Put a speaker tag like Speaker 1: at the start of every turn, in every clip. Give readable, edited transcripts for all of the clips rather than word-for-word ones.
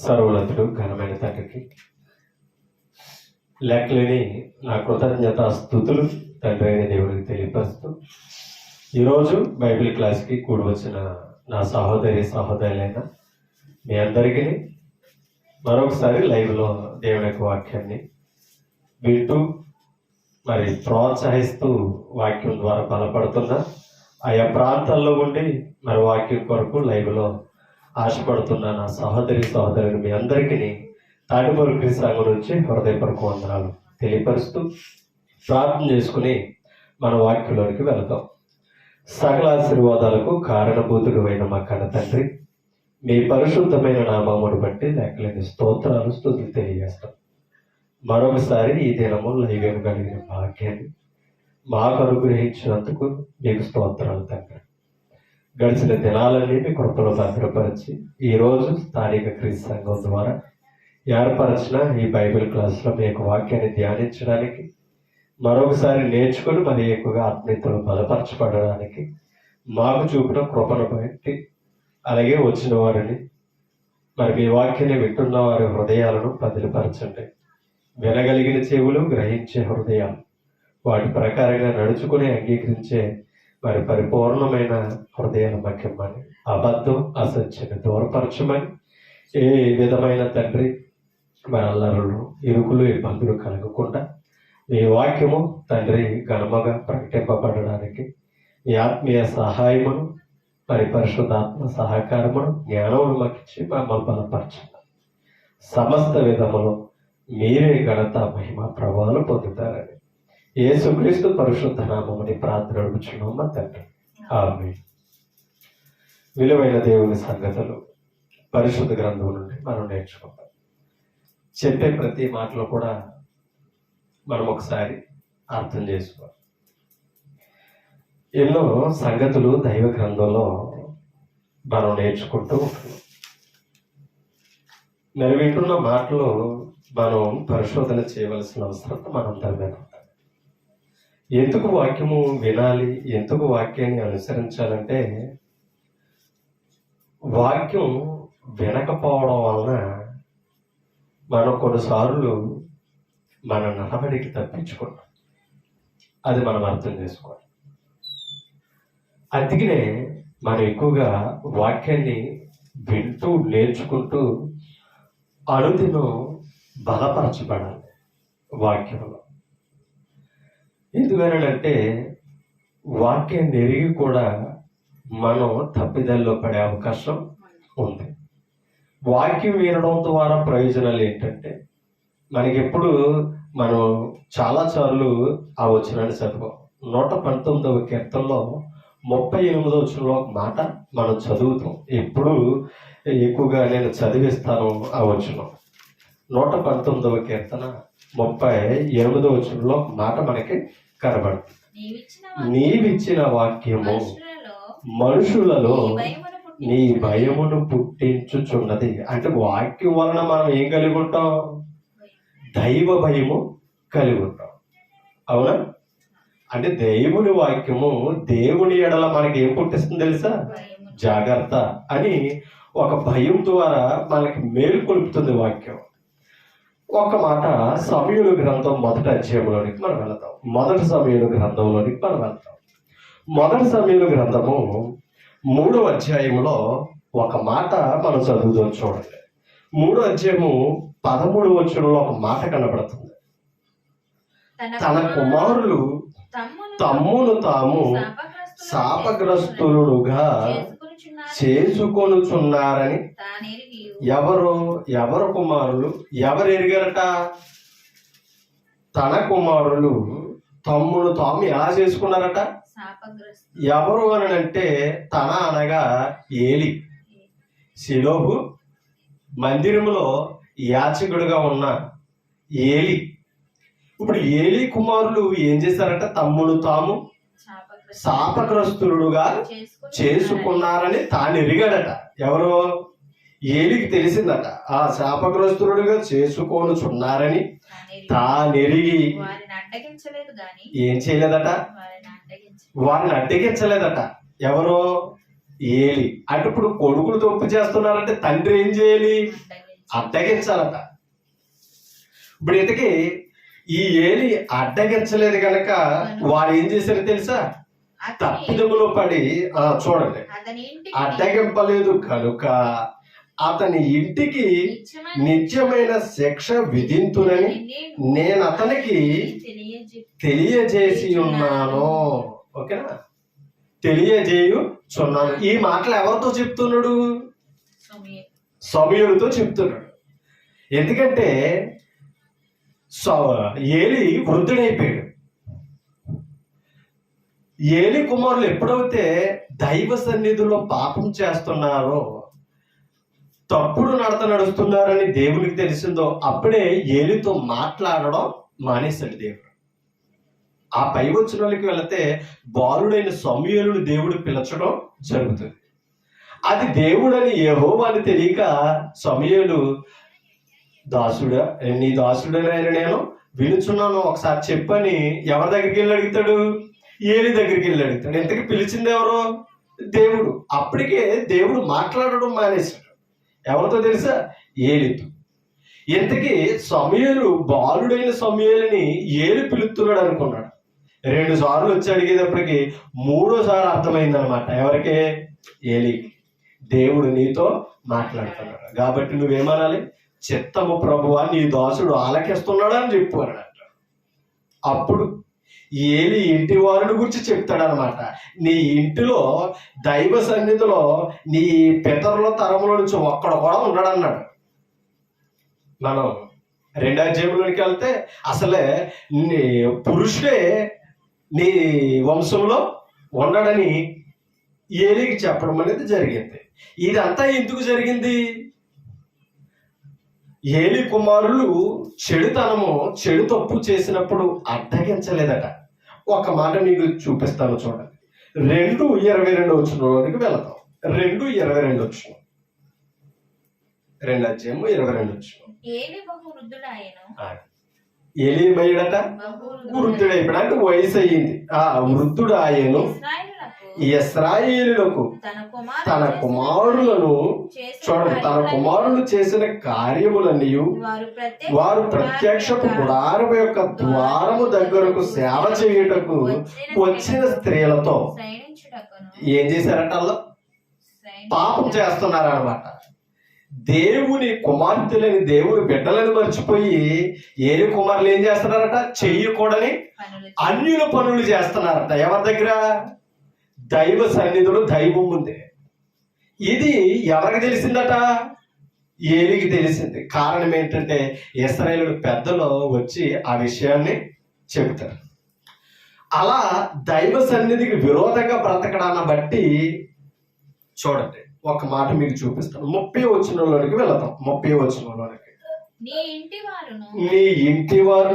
Speaker 1: సర్వోన్నతుడు ఘనమైన తండ్రికి లెక్కలేని నా కృతజ్ఞత స్థుతులు తండ్రి అయిన దేవుడికి తెలియపరుస్తూ ఈరోజు బైబిల్ క్లాస్కి కూడి వచ్చిన నా సహోదరులైన మీ అందరికీ మరొకసారి లైవ్లో దేవుని యొక్క వాక్యాన్ని వింటూ మరి ప్రోత్సహిస్తూ వాక్యం ద్వారా బలపడుతున్న ఆయా ప్రాంతాల్లో ఉండి మరి వాక్యం కొరకు లైవ్లో ఆశపడుతున్న నా సహోదరులు మీ అందరికీ తాటిపరుపు సంఘం నుంచి హృదయపూర్వక వందనాలు తెలియపరుస్తూ ప్రార్థన చేసుకుని మన వాక్యంలోనికి వెళతాం. సకల ఆశీర్వాదాలకు కారణభూతుడు అయిన మా కన్న తండ్రి, మీ పరిశుద్ధమైన నామమును బట్టి లెక్కలేని స్తోత్రాలు స్తుతులు తెలియజేస్తాం. మరొకసారి ఈ దినము లైవ్యం కలిగిన భాగ్యాన్ని మాకు అనుగ్రహించినందుకు మీకు స్తోత్రాలు తండ్రి. గడిచిన దినాలన్నీ మీ కృపలో భద్రపరిచి ఈరోజు స్థానిక క్రీస్తు సంఘం ద్వారా ఏర్పరచిన ఈ బైబిల్ క్లాస్లో మీకు వాక్యాన్ని ధ్యానించడానికి, మరొకసారి నేర్చుకొని మరి ఎక్కువగా ఆత్మీయతలు బలపరచబడడానికి మాకు చూపిన కృపను బట్టి, అలాగే వచ్చిన వారిని మరి మీ వాక్యాన్ని వింటున్న వారి హృదయాలను బదిలిపరచండి. వినగలిగిన చెవులు, గ్రహించే హృదయాలు, వాటి ప్రకారంగా నడుచుకుని అంగీకరించే మరి పరిపూర్ణమైన హృదయాలు మఖ్యమని, అబద్ధం అసత్యాన్ని దూరపరచమని, ఏ విధమైన తండ్రి మరి అల్లరులు, ఇరుకులు, ఇబ్బందులు కలగకుండా మీ వాక్యము తండ్రి ఘనముగా ప్రకటింపబడడానికి మీ ఆత్మీయ సహాయమును మరి పరిశుద్ధాత్మ సహకారమును జ్ఞానమును మకించి మమ్మల్ని బలపరచండి. సమస్త విధములో మీరే ఘనత, మహిమ, ప్రభావాలు పొందుతారని యేసుక్రీస్తు పరిశుద్ధ నామముని ప్రార్థన అడుగుచున్నాము తండ్రి, ఆమేన్. విలువైన దేవుని సంగతులు పరిశుద్ధ గ్రంథం నుండి మనం నేర్చుకుంటాం. చెప్పే ప్రతి మాటలో కూడా మనం ఒకసారి అర్థం చేసుకోవాలి. ఎన్నో సంగతులు దైవ గ్రంథంలో మనం నేర్చుకుంటూ ఉంటున్నాం. మరి వింటున్న మాటలు మనం పరిశోధన చేయవలసిన అవసరం మనందరి మీద ఉంటుంది. ఎందుకు వాక్యము వినాలి, ఎందుకు వాక్యాన్ని అనుసరించాలంటే, వాక్యం వినకపోవడం వలన మనం కొన్నిసార్లు మన నడవడికి తప్పించుకుంటాం. అది మనం అర్థం చేసుకోవాలి. అందుకనే మనం ఎక్కువగా వాక్యాన్ని వింటూ నేర్చుకుంటూ అనుదినం బలపరచబడాలి వాక్యంలో. ఎందుకనంటే వాక్యాన్ని ఎరిగి కూడా మనం తప్పిదాల్లో పడే అవకాశం ఉంది. వాక్యం వినడం ద్వారా ప్రయోజనాలు ఏంటంటే, మనకెప్పుడు మనం చాలాసార్లు ఆ వచనాన్ని చదువు 119వ కీర్తనలో 38వ వచనంలో ఒక మాట మనం చదువుతాం. ఎప్పుడు ఎక్కువగా నేను చదివిస్తాను ఆ వచనం. 119వ కీర్తన 38వ వచనంలో మాట మనకి కనబడుతుంది. నీవిచ్చిన వాక్యము మనుషులలో నీ భయమును పుట్టించుచున్నది. అంటే వాక్యం వలన మనం ఏం కలిగి ఉంటాం? దైవ భయము కలిగి ఉంటాం. అవునా? అంటే దేవుని వాక్యము దేవుని ఎడల మనకి ఏం పుట్టిస్తుంది తెలుసా? జాగ్రత్త అని ఒక భయం ద్వారా మనకి మేలు కొలుపుతుంది వాక్యం. ఒక మాట సమూయేలు గ్రంథం మొదటి అధ్యాయంలోనికి మనం వెళతాం. మొదటి సమూయేలు గ్రంథంలోనికి మనం వెళ్తాం. మొదటి సమూయేలు గ్రంథము 3వ అధ్యాయంలో ఒక మాట మనం చదువుతాం. చూడండి, 3వ అధ్యాయము 13వ వచనంలో ఒక మాట కనబడుతుంది. తన కుమారులు తమ్మును తాము శాపగ్రస్తులుగా చేసుకొనుచున్నారని ఎవరు కుమారులు ఎవరు ఎరిగారట? తన కుమారులు తమ్ముడు తాము ఎలా చేసుకున్నారట? ఎవరు అని అంటే, తన అనగా ఏలి. షిలోహు మందిరములో యాచకుడుగా ఉన్న ఏలి. ఇప్పుడు ఏలి కుమారులు ఏం చేశారట? తమ్ముడు తాము శాపగ్రస్తులుగా చేసుకున్నారని తాను ఎరిగాడట. ఎవరో? ఏలికి తెలిసిందట ఆ శాపగ్రస్తులుగా చేసుకొనుచున్నారని తానెరిగి ఏం చేయలేదట? వారిని అడ్డగించలేదట. ఎవరో? ఏలి. అంటే ఇప్పుడు కొడుకులు తప్పు చేస్తున్నారంటే తండ్రి ఏం చేయాలి? అడ్డగించాలట. ఇప్పుడు ఇంతకీ ఈ ఏలి అడ్డగించలేదు కనుక వారు ఏం చేశారో తెలుసా? తప్పిదములో పడి చూడండి, అడ్డగింపలేదు కనుక అతని ఇంటికి నిత్యమైన శిక్ష విధింతునని నేను అతనికి తెలియజేసి ఉన్నాను. ఓకేనా? తెలియజేయుచున్నాను. ఈ మాటలు ఎవరితో చెప్తున్నాడు? సమూయేలుతో చెప్తున్నాడు. ఎందుకంటే ఏలి వృద్ధుడైపోయాడు. ఏలి కుమారులు ఎప్పుడైతే దైవ సన్నిధిలో పాపం చేస్తున్నారో, తప్పుడు నడత నడుస్తున్నారని దేవునికి తెలిసిందో అప్పుడే ఏలితో మాట్లాడడం మానేశాడు దేవుడు. ఆ పై వచ్చిన వాళ్ళకి వెళితే బాలుడైన సమూయేలును దేవుడు పిలచడం జరుగుతుంది. అది దేవుడని యెహోవాని తెలియక సమూయేలు, దాసుడా, నీ దాసుడనైన నేను వినుచున్నాను, ఒకసారి చెప్పని ఎవరి దగ్గరికి వెళ్ళి అడుగుతాడు? ఏలి దగ్గరికి వెళ్ళి అడుగుతాడు. ఇంతకీ పిలిచింది ఎవరు? దేవుడు. అప్పటికే దేవుడు మాట్లాడడం మానేశాడు. ఎవరితో తెలుసా? ఏలితో. ఇంతకీ సమూయేలు, బాలుడైన సమూయేలుని ఏలి పిలుస్తున్నాడు అనుకున్నాడు. 2 సార్లు వచ్చి అడిగేటప్పటికి 3వ సారి అర్థమైందనమాట. ఎవరికి? ఏలికి. దేవుడు నీతో మాట్లాడుతున్నాడు కాబట్టి నువ్వేమనాలి? చిత్తము ప్రభువా, నీ దాసుడు ఆలకిస్తున్నాడు అని చెప్పు అన్నట్టు. అప్పుడు ఏలి ఇంటి వారిని గురించి చెప్తాడనమాట. నీ ఇంటిలో దైవ సన్నిధిలో నీ పితరుల తరముల నుంచి ఒక్కడు కూడా ఉండడన్నాడు. మనం 2వ అధ్యాయంలోనికి వెళ్తే అసలే నీ పురుషుడే నీ వంశంలో ఉండడని ఏలికి చెప్పడం అనేది జరిగింది. ఇదంతా ఎందుకు జరిగింది? ఏలి కుమారులు చెడుతనము, చెడు తప్పు చేసినప్పుడు అడ్డగించలేదట. ఒక మాట మీకు చూపిస్తాను చూడండి. 2:22 వచనంలోనికి వెళతాం. 2:22 వచనం. 2వ అధ్యాయం 22 వచనం. ఏలి ఏమయ్యాడట? వృద్ధుడైపోయాడు. అంటే వయసు అయ్యింది. వృద్ధుడు ఆయను ఇశ్రాయేలులకు తన కుమారులను చూడండి, తన కుమారులు చేసిన కార్యములన్నీ వారు ప్రత్యక్షపు గుడారము యొక్క ద్వారము దగ్గరకు సేవ చేయుటకు వచ్చిన స్త్రీలతో ఏం చేశారట? అలా పాపం చేస్తున్నారన్నమాట. దేవుని కుమార్తెలని, దేవుని బిడ్డలను మర్చిపోయి ఏలి కుమారులు ఏం చేస్తున్నారట? చెయ్యకూడని అన్యుల పనులు చేస్తున్నారట. ఎవరి దగ్గర? దైవ సన్నిధిలో దైవం ఉంది. ఇది ఎవరికి తెలిసిందట? ఏలికి తెలిసింది. కారణం ఏంటంటే ఇశ్రాయేలు పెద్దలు వచ్చి ఆ విషయాన్ని చెబుతారు. అలా దైవ సన్నిధికి విరోధంగా బ్రతకడాన్ని బట్టి చూడండి, ఒక మాట మీకు చూపిస్తాను. 30వ వచనంలోనికి వెళతాం. 30వ వచనంలోనికి. నీ ఇంటి వారు,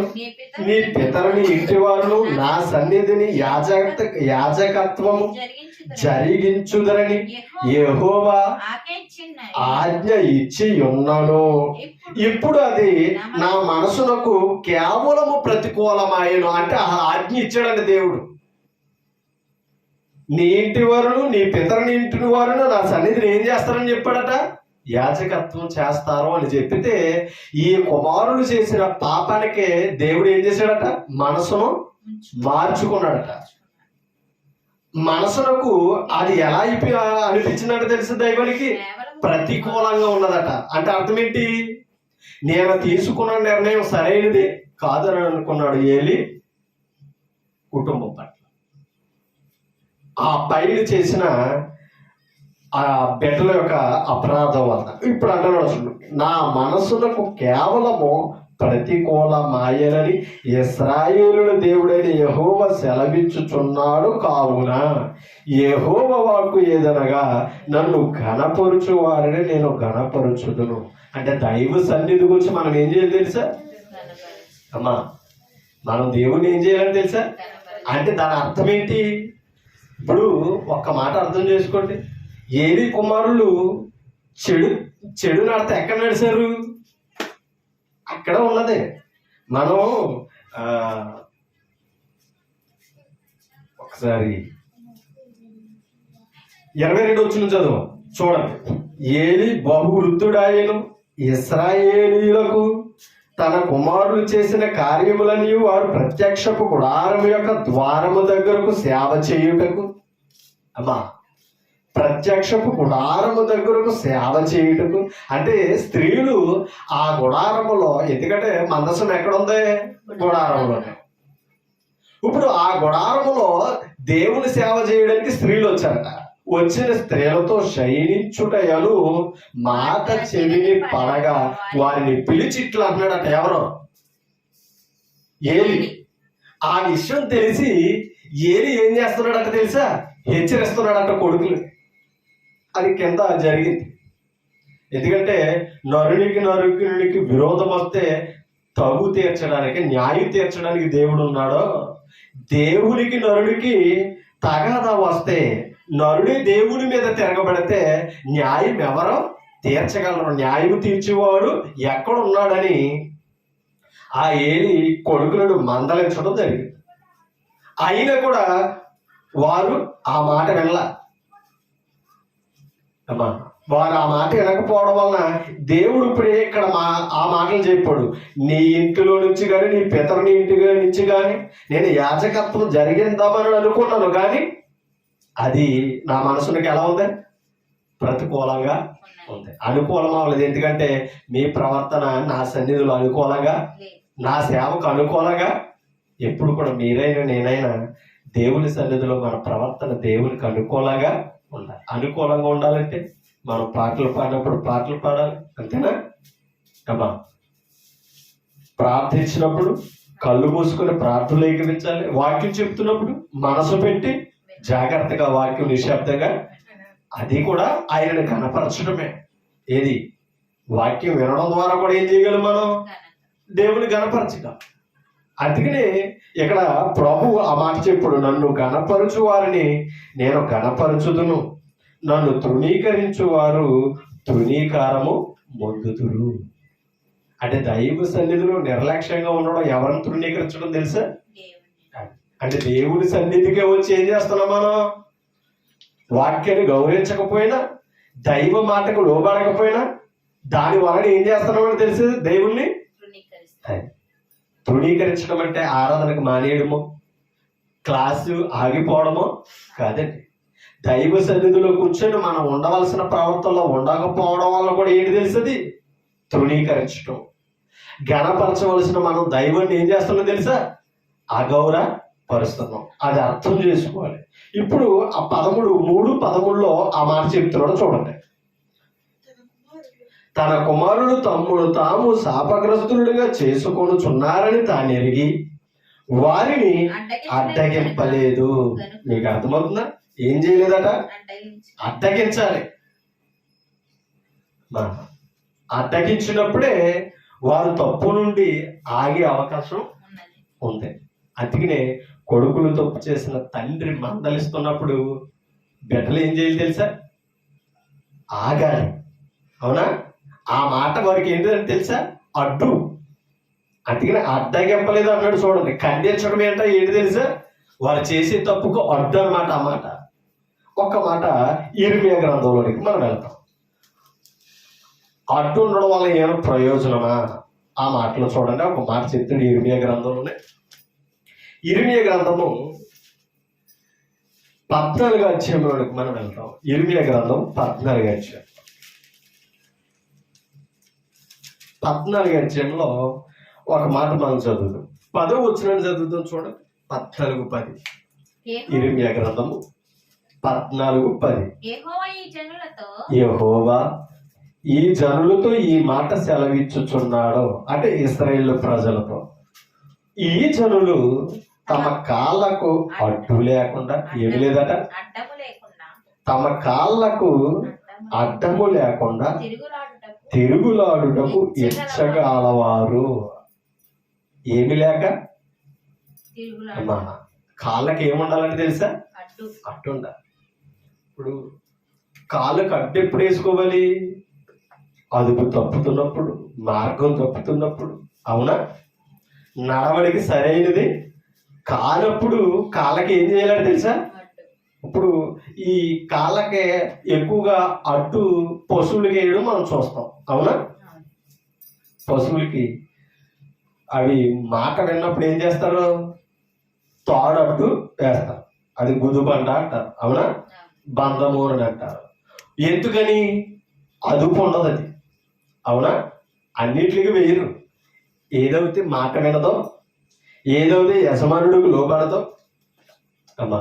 Speaker 1: నీ పితరుని ఇంటి వారు నా సన్నిధిని యాజకత్వము జరిగించుదరని యెహోవా ఆజ్ఞ ఇచ్చి ఉన్నాను. ఇప్పుడు అది నా మనసునకు కేవలము ప్రతికూలమాయను. అంటే ఆజ్ఞ ఇచ్చాడండి దేవుడు. నీ ఇంటి వారును, నీ పితరుని ఇంటి వారును నా సన్నిధిని ఏం చేస్తారని చెప్పాడట? యాజకత్వం చేస్తారు అని చెప్పితే, ఈ కుమారులు చేసిన పాపానికే దేవుడు ఏం చేశాడట? మనసును మార్చుకున్నాడట. మనసునకు అది ఎలా అనిపించిందంటే తెలుసు, దైవానికి ప్రతికూలంగా ఉన్నదట. అంటే అర్థం ఏంటి? నేను తీసుకున్న నిర్ణయం సరైనది కాదని అనుకున్నాడు ఏలి కుటుంబం పట్ల. ఆ పైన చేసిన ఆ బిడ్డల యొక్క అపరాధం వల్ల ఇప్పుడు అంటున్నాడు, నా మనసులకు కేవలము ప్రతికూలమాయనని ఇశ్రాయేలుల దేవుడైన యెహోవా సెలవిచ్చుచున్నాడు. కావున యెహోవా వాక్కు ఏదనగా నన్ను ఘనపరుచు వారిని నేను ఘనపరుచుదును. అంటే దైవ సన్నిధి గురించి మనం ఏం చేయాలి తెలుసా అమ్మా? మనం దేవుడిని ఏం చేయాలని తెలుసా? అంటే దాని అర్థం ఏంటి? ఇప్పుడు ఒక్క మాట అర్థం చేసుకోండి. ఏలి కుమారులు చెడు నడత ఎక్కడ నడిచారు? అక్కడ ఉన్నదే. మనం ఒకసారి 22 వచనం చదువు చూడండి. ఏలి బహు వృద్ధుడాయను, ఇశ్రాయేలీయులకు తన కుమారులు చేసిన కార్యములని వారు ప్రత్యక్షపు గుడారము యొక్క ద్వారము దగ్గరకు సేవ చేయుటకు, అమ్మా, ప్రత్యక్షపు గుడారము దగ్గరకు సేవ చేయుటకు అంటే స్త్రీలు ఆ గుడారములో, ఎందుకంటే మందసం ఎక్కడుంది? గుడారంలోనే. ఇప్పుడు ఆ గుడారములో దేవుని సేవ చేయడానికి స్త్రీలు వచ్చారట. వచ్చిన స్త్రీలతో శయనించుటయను మాట చెవిని పడగా వారిని పిలిచి ఇట్లా అంటున్నాడట. ఎవరు? ఏలి. ఆ విషయం తెలిసి ఏలి ఏం చేస్తున్నాడట తెలుసా? హెచ్చరిస్తున్నాడట కొడుకులు. అది కింద జరిగింది. ఎందుకంటే నరునికి విరోధం వస్తే తగు తీర్చడానికి, న్యాయం తీర్చడానికి దేవుడు ఉన్నాడో, దేవునికి నరుడికి తగాదా వస్తే, నరుడి దేవుని మీద తిరగబడితే న్యాయం ఎవరో తీర్చగలరు? న్యాయం తీర్చేవాడు ఎక్కడున్నాడని ఆ ఏలి కొడుకులను మందలించడం జరిగింది. అయినా కూడా వారు ఆ మాట వినల. అమ్మా, వారు ఆ మాట వినకపోవడం వలన దేవుడు ఇప్పుడే ఇక్కడ ఆ మాటలు చెప్పాడు. నీ ఇంటిలో నుంచి కానీ, నీ పితరుని ఇంటి నుంచి కానీ నేను యాజకత్వం జరిగిందామని అనుకున్నాను, కానీ అది నా మనసునికి ఎలా ఉంది? ప్రతికూలంగా ఉంది. అనుకూలం అవ్వలేదు. ఎందుకంటే మీ ప్రవర్తన నా సన్నిధిలో అనుకూలంగా, నా సేవకు అనుకూలంగా, ఎప్పుడు కూడా మీరైనా నేనైనా దేవుని సన్నిధిలో మన ప్రవర్తన దేవునికి అనుకూలంగా ఉండాలి. అనుకూలంగా ఉండాలంటే మనం పాటలు పాడినప్పుడు పాటలు పాడాలి, అంతేనా? అమ్మా, ప్రార్థించినప్పుడు కళ్ళు మూసుకొని ప్రార్థనలు ఏకరించాలి. వాక్యం చెప్తున్నప్పుడు మనసు పెట్టి జాగ్రత్తగా వాక్యం నిశ్శబ్దంగా, అది కూడా ఆయనను కనపరచడమే. ఏది? వాక్యం వినడం ద్వారా కూడా ఏం చేయగలం? మనం దేవుని కనపరచగలం. అందుకనే ఇక్కడ ప్రభు ఆ మాట చెప్పుడు, నన్ను గణపరచు వారిని నేను గణపరచుదును, నన్ను తృణీకరించు వారు తృణీకారము పొందుదురు. అంటే దైవ సన్నిధిలో నిర్లక్ష్యంగా ఉండడం ఎవరిని తృణీకరించడం తెలుసా? అంటే దేవుని సన్నిధికే వచ్చి ఏం చేస్తున్నాం మనం? వాక్యాన్ని గౌరవించకపోయినా, దైవ మాటకు లోబడకపోయినా దాని వలన ఏం చేస్తున్నామని తెలిసి దేవుణ్ణి తృణీకరించడం అంటే ఆరాధనకు మానేయడమో, క్లాసు ఆగిపోవడమో కాదండి. దైవ సన్నిధిలో కూర్చొని మనం ఉండవలసిన ప్రవర్తనలో ఉండకపోవడం వల్ల కూడా ఏంటి తెలుస్తుంది? తృణీకరించడం. గణపరచవలసిన మనం దైవాన్ని ఏం చేస్తున్నాం తెలుసా? అగౌరవపరుస్తున్నాం. అది అర్థం చేసుకోవాలి. ఇప్పుడు ఆ 13:13 ఆ మాట చెప్తున్నాడు చూడండి. తన కుమారులు తమ్ముడు తాము శాపగ్రస్తులుగా చేసుకొనుచున్నారని తాను ఎరిగి వారిని అడ్డగింపలేదు. మీకు అర్థమవుతుందా? ఏం చేయలేదట? అడ్డగించాలి. అడ్డగించినప్పుడే వారు తప్పు నుండి ఆగే అవకాశం ఉంది. అందుకనే కొడుకులు తప్పు చేసిన తండ్రి మందలిస్తున్నప్పుడు బిడ్డలు ఏం చేయాలి తెలుసా? ఆగాలి. అవునా? ఆ మాట వారికి ఏంటిదని తెలుసా? అడ్డు. అందుకని అడ్డగింపలేదు అన్నాడు చూడండి. ఖండించడం ఏంటో ఏంటి తెలుసా? వారు చేసే తప్పుకు అడ్డు అన్నమాట. ఆ మాట ఒక్క మాట ఇర్మియా గ్రంథంలోనికి మనం వెళ్తాం. అడ్డు ఉండడం వల్ల ఏమైనా ప్రయోజనమా? ఆ మాటలో చూడండి. ఒక మాట చెప్తాడు ఇర్మియా గ్రంథంలోనే. ఇర్మియా గ్రంథము 14వ అధ్యాయంలోనికి మనం వెళ్తాం. ఇర్మియా గ్రంథం 14వ అధ్యాయం. 14వ అధ్యాయంలో ఒక మాట మనం చదువుతాం. 10వ వచనాన్ని చదువుతాం చూడండి. 14:10 ఇర్మియా గ్రంథము 14:10. యెహోవా ఈ జనులతో ఈ మాట సెలవిచ్చుచున్నాడు. అంటే ఇశ్రాయేలు ప్రజలతో, ఈ జనులు తమ కాళ్ళకు అడ్డు లేకుండా, ఏమి లేదట, తమ కాళ్ళకు అడ్డము లేకుండా తిరుగులాడుటకు ఇచ్చగలవారు. ఏమి లేక? అమ్మా, కాళ్ళకి ఏముండాలంటే తెలుసా? అడ్డు ఉండాలి. ఇప్పుడు కాళ్ళకు అడ్డు ఎప్పుడు వేసుకోవాలి? అదుపు తప్పుతున్నప్పుడు, మార్గం తప్పుతున్నప్పుడు. అవునా? నడవడికి సరైనది కానప్పుడు కాళ్ళకి ఏం చేయాలంటే తెలుసా? ఇప్పుడు ఈ కాళ్ళకి ఎక్కువగా అడ్డు పశువులకి వేయడం మనం చూస్తాం. అవునా? పశువులకి అవి మాట విన్నప్పుడు ఏం చేస్తారు? తాడట్టు వేస్తారు. అది గుదుబండ అంటారు, అవునా? బంధమూరని అంటారు. ఎందుకని? అదుపు ఉండదు అది, అవునా? అన్నిటికీ వేయరు. ఏదైతే మాట వినదో, ఏదైతే యజమానుడికి లోబడదో అమ్మా,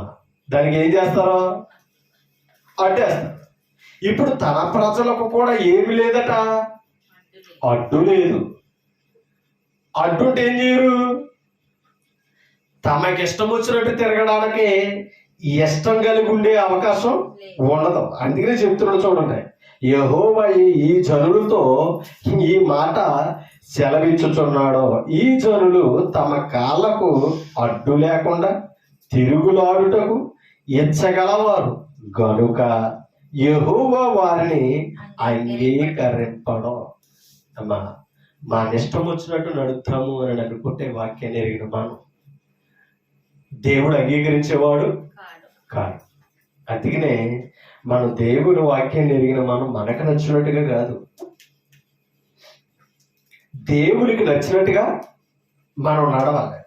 Speaker 1: దానికి ఏం చేస్తారో అడ్డేస్తారు. ఇప్పుడు తన ప్రజలకు కూడా ఏమి లేదట, అడ్డు లేదు. అడ్డుంటే ఏం చేయరు? తమకి ఇష్టం వచ్చినట్టు తిరగడానికి ఇష్టం కలిగి ఉండే అవకాశం ఉండదు. అందుకనే చెప్తున్నాడు చూడండి, యెహోవా ఈ జనులతో ఈ మాట సెలవిచ్చుచున్నాడు. ఈ జనులు తమ కాళ్ళకు అడ్డు లేకుండా తిరుగులాడుటకు ఇచ్చగలవారు గనుక యెహోవా వారిని అంగీకరింపడం. అమ్మా, మా ఇష్టం వచ్చినట్టు నడుస్తాము అని అనుకుంటే వాక్యాన్ని ఎరిగిన మనం దేవుడు అంగీకరించేవాడు కాదు. అందుకనే మనం దేవుని వాక్యాన్ని ఎరిగిన మనం మనకు నచ్చినట్టుగా కాదు, దేవునికి నచ్చినట్టుగా మనం నడవాలి.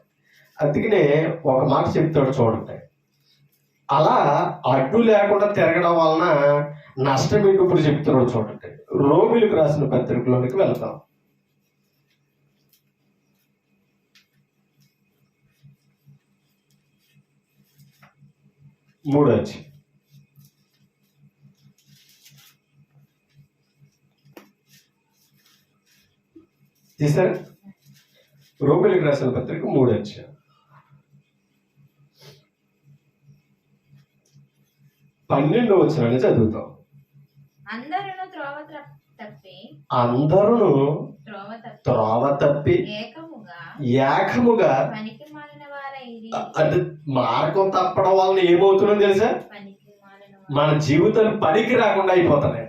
Speaker 1: అందుకనే ఒక మాట చెప్తాడు చూడండి, అలా అడ్డు లేకుండా తిరగడం వలన నష్టం ఏంటి ఇప్పుడు చెప్తున్నాడు చూడండి. రోమిలకు రాసిన పత్రికలోనికి వెళ్తాం. మూడొచ్చి తీసారు. రోమిలకు రాసిన పత్రిక 3 12వ వచనాన్ని చదువుతాం. అందరూ త్రోవ తప్పి ఏకముగా అంటే మార్గం తప్పడం వలన ఏమవుతుందో తెలుసా? మన జీవితాలు పనికి రాకుండా అయిపోతున్నాయి.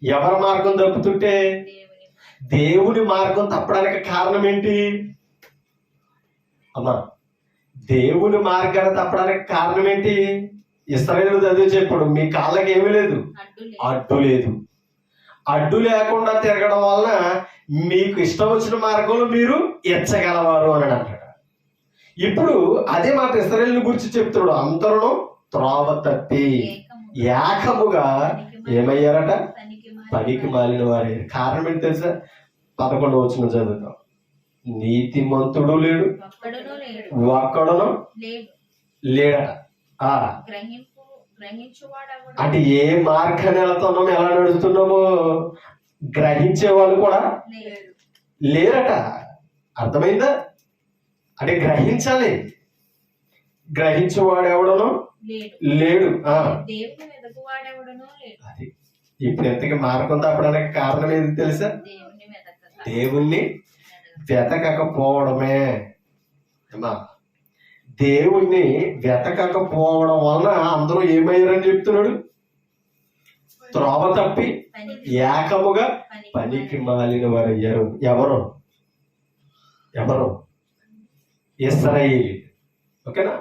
Speaker 1: ఎవరి మార్గం తప్పుతుంటే దేవుని మార్గం తప్పడానికి కారణం ఏంటి అమ్మా? దేవుని మార్గాన్ని తప్పడానికి కారణం ఏంటి? ఇశ్రాయేలు అదే చెప్పాడు, మీ కాళ్ళకి ఏమీ లేదు, అడ్డు లేదు. అడ్డు లేకుండా తిరగడం వలన మీకు ఇష్టం వచ్చిన మార్గంలో మీరు ఎచ్చగలవారు అని అంటాడు. ఇప్పుడు అదే మాట ఇశ్రాయేలుని గురించి చెప్తున్నాడు. అందరూ త్రోవ తప్పి ఏకముగా ఏమయ్యారట? పనికి మాలిన వారే. కారణం ఏంటి తెలుసా? 11వ వచనం చదువుతాం. నీతిమంతుడు లేడు, ఒక్కడును లేడట. అంటే ఏ మార్గాన్ని వెళ్తున్నామో, ఎలా నడుస్తున్నామో గ్రహించే వాళ్ళు కూడా లేరట. అర్థమైందా? అంటే గ్రహించాలి, గ్రహించేవాడు ఎవడనో లేడు. అది ఇప్పుడు ఎంతకి మార్గం తప్పడానికి కారణం ఏంటి తెలుసా? దేవుణ్ణి వెతకకపోవడమే. అమ్మా, దేవుణ్ణి వెతకకపోవడం వలన అందరూ ఏమయ్యారని చెప్తున్నాడు? త్రోవ తప్పి ఏకముగా పనికి మాలిన వారు అయ్యారు. ఎవరు? ఎవరు? ఇశ్రాయేలు. ఓకేనా?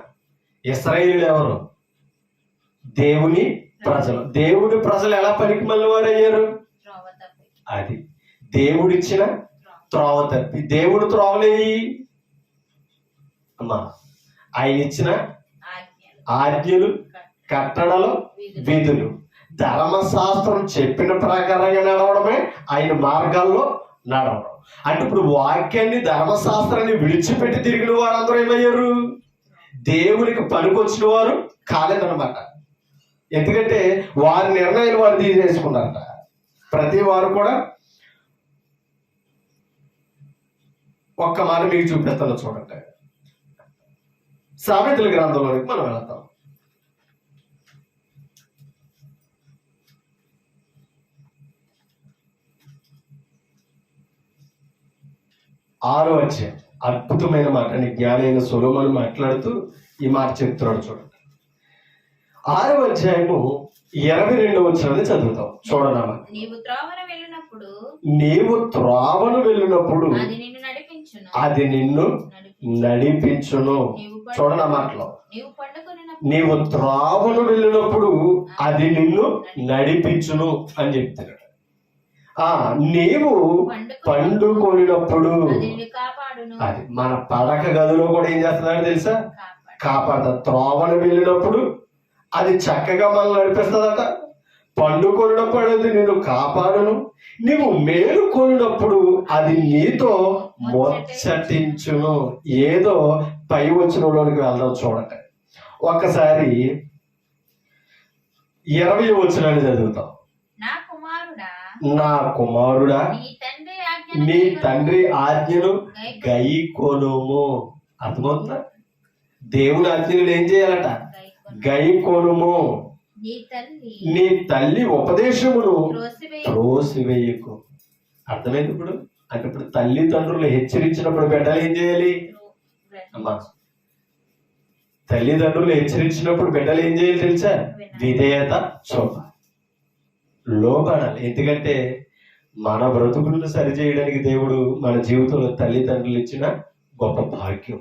Speaker 1: ఇశ్రాయేలు ఎవరు? దేవుని ప్రజలు. దేవుని ప్రజలు ఎలా పనికి మాలిన వారు అయ్యారు? అది దేవుడిచ్చిన త్రోవ తప్పి. దేవుడు త్రోవలేయి అమ్మా, ఆయన ఇచ్చిన ఆజ్ఞలు, కట్టడలు, విధులు, ధర్మశాస్త్రం చెప్పిన ప్రకారంగా నడవడమే ఆయన మార్గాల్లో నడవడం. అంటే ఇప్పుడు వాక్యాన్ని, ధర్మశాస్త్రాన్ని విడిచిపెట్టి తిరిగిన వారందరూ ఏమయ్యారు? దేవునికి పనికొచ్చిన వారు కాలేదన్నమాట. ఎందుకంటే వారి నిర్ణయాలు వారు తీసేసుకున్నారట. ప్రతి వారు కూడా ఒక్క మాట మీకు చూపిస్తాను చూడండి. సామెతల గ్రంథంలోనికి మనం వెళతాం. 6వ అధ్యాయం. అద్భుతమైన మాట. జ్ఞాని అయిన సొలొమోను మాట్లాడుతూ ఈ మాట చెప్తున్నాడు చూడండి. 6వ అధ్యాయము 22వ వచనాన్ని చదువుతాం. చూడనమ్మా. నీవు త్రోవను వెళ్ళినప్పుడు అది నిన్ను నడిపించును. చూడన మాటలో, నీవు త్రోవను వెళ్ళినప్పుడు అది నిన్ను నడిపించును అని చెప్తున్నాడు. నీవు పండుకొనినప్పుడు అది మన పడక గదిలో కూడా ఏం చేస్తున్నాడో తెలుసా? కాపాడతా. త్రోవను వెళ్ళినప్పుడు అది చక్కగా మనల్ని నడిపిస్తుందట. పండుకొనినప్పుడు అది నిన్ను కాపాడును, నీవు మేలుకొనినప్పుడు అది నీతో ముచ్చటించును. ఏదో పై వచనంలోనికి వెళ్దాం చూడండి. ఒక్కసారి 20వ వచనాన్ని చదువుతాం. నా కుమారుడా నీ తండ్రి ఆజ్ఞను గైకొనుము. అర్థమవుతుందా? దేవుని ఆజ్ఞలు ఏం చేయాలట? గైకొనుము. నీ తల్లి ఉపదేశమును త్రోసివేయకు. అర్థమైంది ఇప్పుడు? అంటే ఇప్పుడు తల్లిదండ్రులు హెచ్చరించినప్పుడు బిడ్డలు ఏం చేయాలి అమ్మా? తల్లిదండ్రులు హెచ్చరించినప్పుడు బిడ్డలు ఏం చేయాలి తెలుసా? విధేయత చూపాలి, లోబడాలి. ఎందుకంటే మన బ్రతుకులను సరిచేయడానికి దేవుడు మన జీవితంలో తల్లిదండ్రులు ఇచ్చిన గొప్ప భాగ్యం.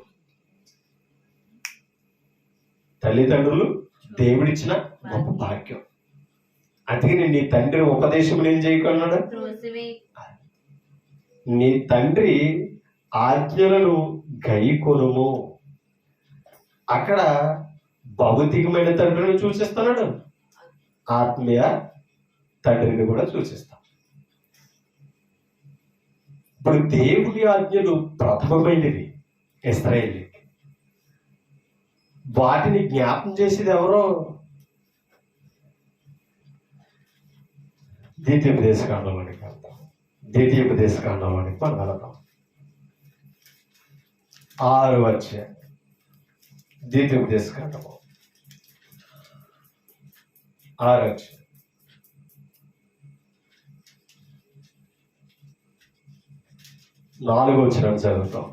Speaker 1: తల్లిదండ్రులు దేవుడిచ్చిన గొప్ప భాగ్యం. అందుకని నీ తండ్రి ఉపదేశం ఏం చేయకున్నాడు? నీ తండ్రి ఆజ్ఞలను గైకొనుము. అక్కడ భౌతికమైన తండ్రిని సూచిస్తున్నాడు, ఆత్మీయ తండ్రిని కూడా సూచిస్తాం. ఇప్పుడు దేవుని ఆజ్ఞలు ప్రథమమైనవి ఇశ్రాయేలుకి. వాటిని జ్ఞాపం చేసేది ఎవరో? ద్వితీయోపదేశకాండంలోనికి వెళ్తాం. ద్వితీయోపదేశకాండంలోనికి మనం వెళ్తాం. 6వ అధ్యాయం ద్వితీయోపదేశకాండము 6వ అధ్యాయం 4వ వచనం చదువుతాం.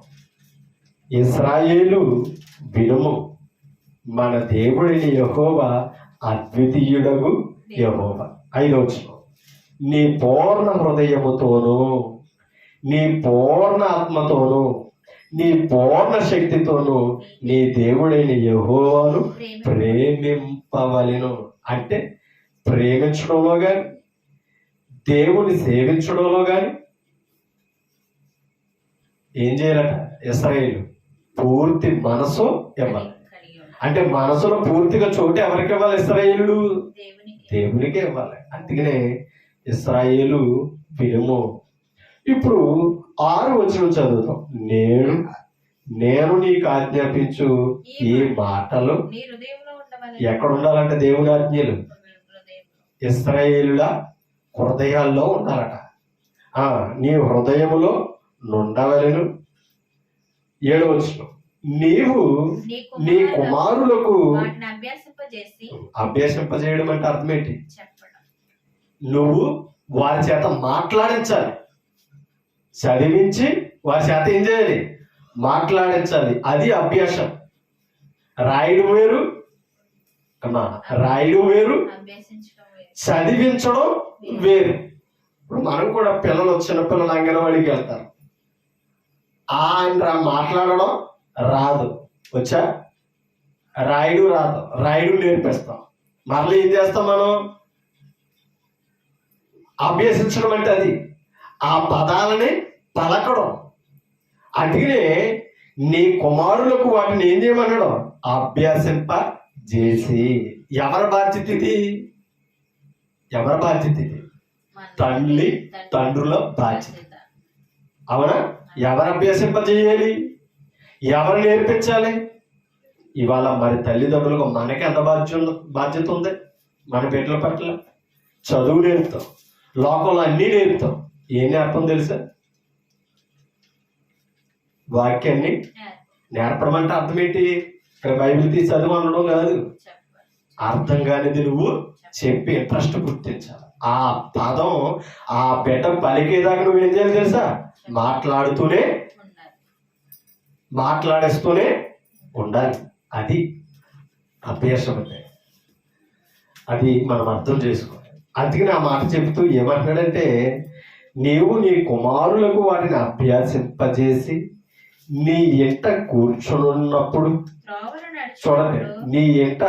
Speaker 1: ఇశ్రాయేలు వినుము, మన దేవుడిని యెహోవా అద్వితీయుడగు యెహోవా. 5వ వచనం. నీ పూర్ణ హృదయముతోనూ, నీ పూర్ణ ఆత్మతోనూ, నీ పూర్ణ శక్తితోనూ నీ దేవుడైన యెహోవాను ప్రేమింపవలెను. అంటే ప్రేమించడంలో కానీ, దేవుని సేవించడంలో కానీ ఏం చేయాలట? ఇశ్రాయేలు పూర్తి మనసు ఇవ్వాలి. అంటే మనసులో పూర్తిగా చోటు ఎవరికి ఇవ్వాలి? ఇశ్రాయేలు దేవునికే ఇవ్వాలి. అందుకనే ఇశ్రాయేలు వినుము. ఇప్పుడు 6వ వచనం చదువుతాం. నేను నీకు ఆజ్ఞాపించు ఈ మాటలు ఎక్కడ ఉండాలంటే దేవుని ఆజ్ఞలు ఇశ్రాయేలుల హృదయాల్లో ఉండాలట. నీ హృదయములో నుండవలెను. 7వ వచనం. నీవు నీ కుమారులకు అభ్యాసింపజేయడం అంటే అర్థం ఏంటి? నువ్వు వారి చేత మాట్లాడించాలి, చదివించి వారి చేత ఏం చేయాలి? మాట్లాడించాలి. అది అభ్యాసం. రాయడం వేరు అమ్మా, రాయడం వేరు, చదివించడం వేరు. ఇప్పుడు మనం కూడా పిల్లలు, చిన్నపిల్లలు అంగన్వాడికి వెళ్తారు. ఆయన మాట్లాడడం రాదు, వచ్చా? రాయుడు రాదు, రాయుడు నేర్పిస్తాం. మరలా ఏం చేస్తాం మనం? అభ్యసించడం అంటే అది ఆ పదాలని పలకడం. అందుకనే నీ కుమారులకు వాటిని ఏం చేయమన్నాడు? అభ్యాసింప చేసి. ఎవరి బాధ్యత ఇది? ఎవరి బాధ్యత ఇది? తండ్రుల బాధ్యత. అవునా? ఎవరు అభ్యసింపజేయాలి? ఎవరు నేర్పించాలి? ఇవాళ మరి తల్లిదండ్రులకు మనకి ఎంత బాధ్యత ఉంది? మన బిడ్డల పట్ల చదువు నేర్పుతాం, లోకంలో అన్నీ నేర్పుతాం. ఏం నేర్పం తెలుసా? వాక్యాన్ని నేర్పడం అంటే అర్థం ఏంటి? ఇక్కడ బైబిల్ తీసి చదువు అనడం కాదు. అర్థం కానిది నువ్వు చెప్పి ఇంట్రెస్ట్ గుర్తించాలి. ఆ పదం ఆ బిడ్డ పలికేదాకా నువ్వేం చేయాలి తెలుసా? మాట్లాడేస్తూనే ఉండాలి. అది అభ్యాసం అంటే. అది మనం అర్థం చేసుకోవాలి. అందుకని ఆ మాట చెబుతూ ఏమంటున్నాడంటే, నీవు నీ కుమారులకు వాటిని అభ్యాసింపజేసి నీ ఇంట కూర్చున్నప్పుడు, చూడండి, నీ ఇంట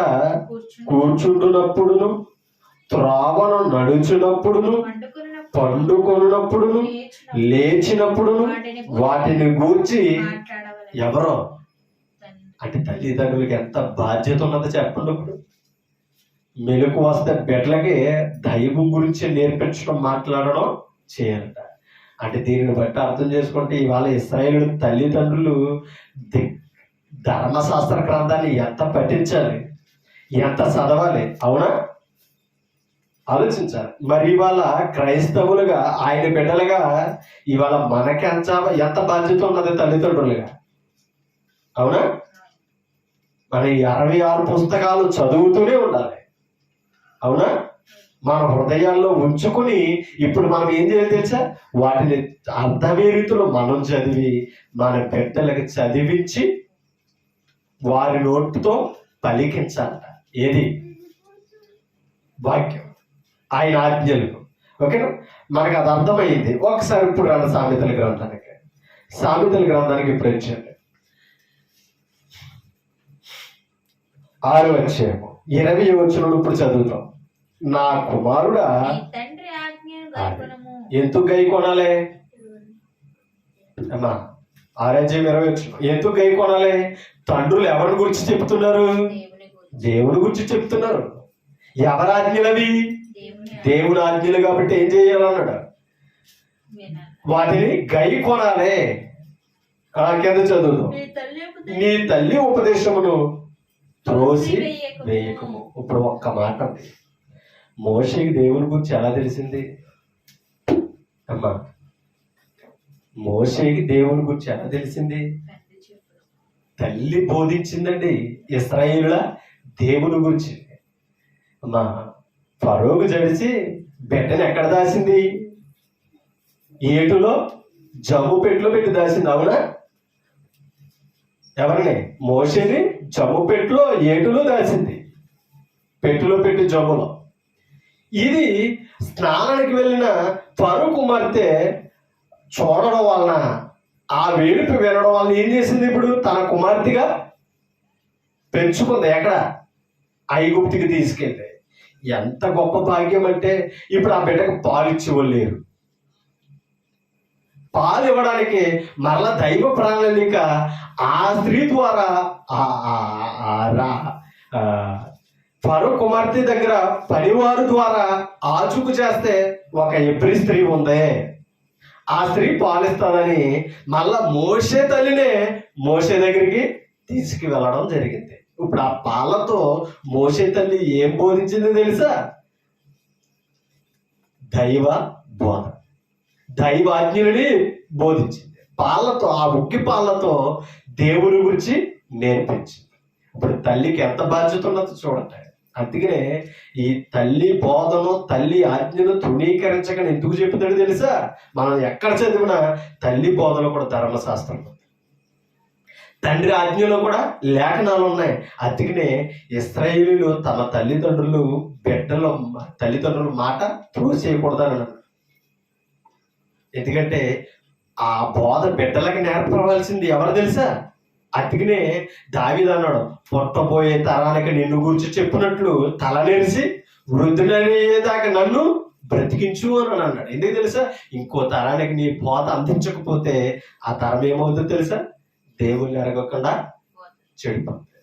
Speaker 1: కూర్చుంటున్నప్పుడును, త్రోవను నడుచున్నప్పుడును, పండుకొనున్నప్పుడును లేచినప్పుడును వాటిని గూర్చి ఎవరో అంటే తల్లిదండ్రులకి ఎంత బాధ్యత ఉన్నదో చెప్పండి. ఇప్పుడు మెలకు వస్తే బిడ్డలకి దైవం గురించి నేర్పించడం, మాట్లాడడం చేయాలట. అంటే దీనిని బట్టి అర్థం చేసుకుంటే ఇవాళ ఇశ్రాయేలు తల్లిదండ్రులు ధర్మశాస్త్ర గ్రంథాన్ని ఎంత పఠించాలి, ఎంత చదవాలి, అవునా? ఆలోచించాలి. మరి ఇవాళ క్రైస్తవులుగా ఆయన బిడ్డలుగా ఇవాళ మనకెంత ఎంత బాధ్యత ఉన్నది తల్లిదండ్రులుగా, అవునా? మన 66 పుస్తకాలు చదువుతూనే ఉండాలి, అవునా? మన హృదయాల్లో ఉంచుకుని ఇప్పుడు మనం ఏం చేయాలి తెలుసా? వాటిని అర్థమయ్యే రీతిలో మనం చదివి మన బిడ్డలకు చదివించి వారి నోటితో పలికించాలట. ఏది? వాక్యం, ఆయన ఆజ్ఞలు. ఓకేనా? మనకు అది అర్థమైంది. ఒకసారి ఇప్పుడు రండి సామెతల గ్రంథానికి. సామెతల గ్రంథానికి ఇప్పుడు వచ్చాడు 6వ అధ్యాయము 20వ వచనం ఇప్పుడు చదువుతాం. నా కుమారుడా ఎందుకు గై కొనాలి అమ్మా? 6వ అధ్యాయం 20వ వచనం. ఎందుకు గై కొనాలి? తండ్రులు ఎవరి గురించి చెప్తున్నారు? దేవుని గురించి చెప్తున్నారు. ఎవరి ఆజ్ఞలు అవి? దేవుని ఆజ్ఞలు. కాబట్టి ఏం చేయాలన్నాడు? వాటిని గై కొనాలి. కింద చదువుతాం. నీ తల్లి ఉపదేశమును త్రోసి వేయకము. ఇప్పుడు ఒక్క మాట, మోషేకి దేవుని గురించి ఎలా తెలిసింది అమ్మా? మోషేకి దేవుని గురించి ఎలా తెలిసింది? తల్లి బోధించిందండి ఇశ్రాయేలుల దేవుని గురించి. అమ్మా, ఫరోకు జడిసి బిడ్డను ఎక్కడ దాసింది? ఏటులో జమ్ము పెట్టులో పెట్టి దాసింది, అవునా? ఎవరిని? మోషేని జమ్ము పెట్టులో ఏటులో దాసింది, పెట్టులో పెట్టి జమ్ములో. ఇది స్నానానికి వెళ్ళిన ఫరో కుమార్తె చూడడం వలన, ఆ వేడుక వినడం వలన ఏం చేసింది? ఇప్పుడు తన కుమార్తెగా పెంచుకుంది. ఎక్కడ? ఐగుప్తికి తీసుకెళ్ళి. ఎంత గొప్ప భాగ్యం అంటే ఇప్పుడు ఆ బిడ్డకు పాలు ఇచ్చేవాళ్ళు లేరు. పాలు ఇవ్వడానికి మరలా దైవ ప్రణాళిక ఆ స్త్రీ ద్వారా ఫరో కుమార్తె దగ్గర పనివారు ద్వారా ఆచుకు చేస్తే ఒక ఎబ్రీ స్త్రీ ఉంది, ఆ స్త్రీ పాలిస్తుందని మళ్ళా మోషే తల్లినే మోషే దగ్గరికి తీసుకు వెళ్ళడం జరిగింది. ఇప్పుడు ఆ పాలతో మోషే తల్లి ఏం బోధించింది తెలుసా? దైవ బోధ, దైవాజ్ఞులని బోధించింది. పాలతో, ఆ ఉగ్గి పాలతో దేవుని గురించి నేర్పించింది. ఇప్పుడు తల్లికి ఎంత బాధ్యత ఉన్నదో చూడండి. అందుకనే ఈ తల్లి బోధను, తల్లి ఆజ్ఞను తృణీకరించకని ఎందుకు చెప్తాడు తెలుసా? మనం ఎక్కడ చదివినా తల్లి బోధలో కూడా ధర్మశాస్త్రం ఉంది, తండ్రి ఆజ్ఞలో కూడా లేఖనాలు ఉన్నాయి. అందుకనే ఇశ్రాయేలీయులు తమ తల్లిదండ్రుల మాట త్రోసేయకూడదని అన్నాడు. ఎందుకంటే ఆ బోధ బిడ్డలకి నేర్పవలసింది ఎవరు తెలుసా? అందుకనే దావీదు అన్నాడు, పుట్టబోయే తరానికి నిన్ను గురించి చెప్పినట్లు తల నెరిసి వృద్ధులయ్యేదాకా నన్ను బ్రతికించు అని అన్నాడు. ఎందుకు తెలుసా? ఇంకో తరానికి నీ బోధ అందించకపోతే ఆ తరం ఏమవుతుందో తెలుసా? దేవుణ్ణి ఎరగకుండా చెడిపోతుంది.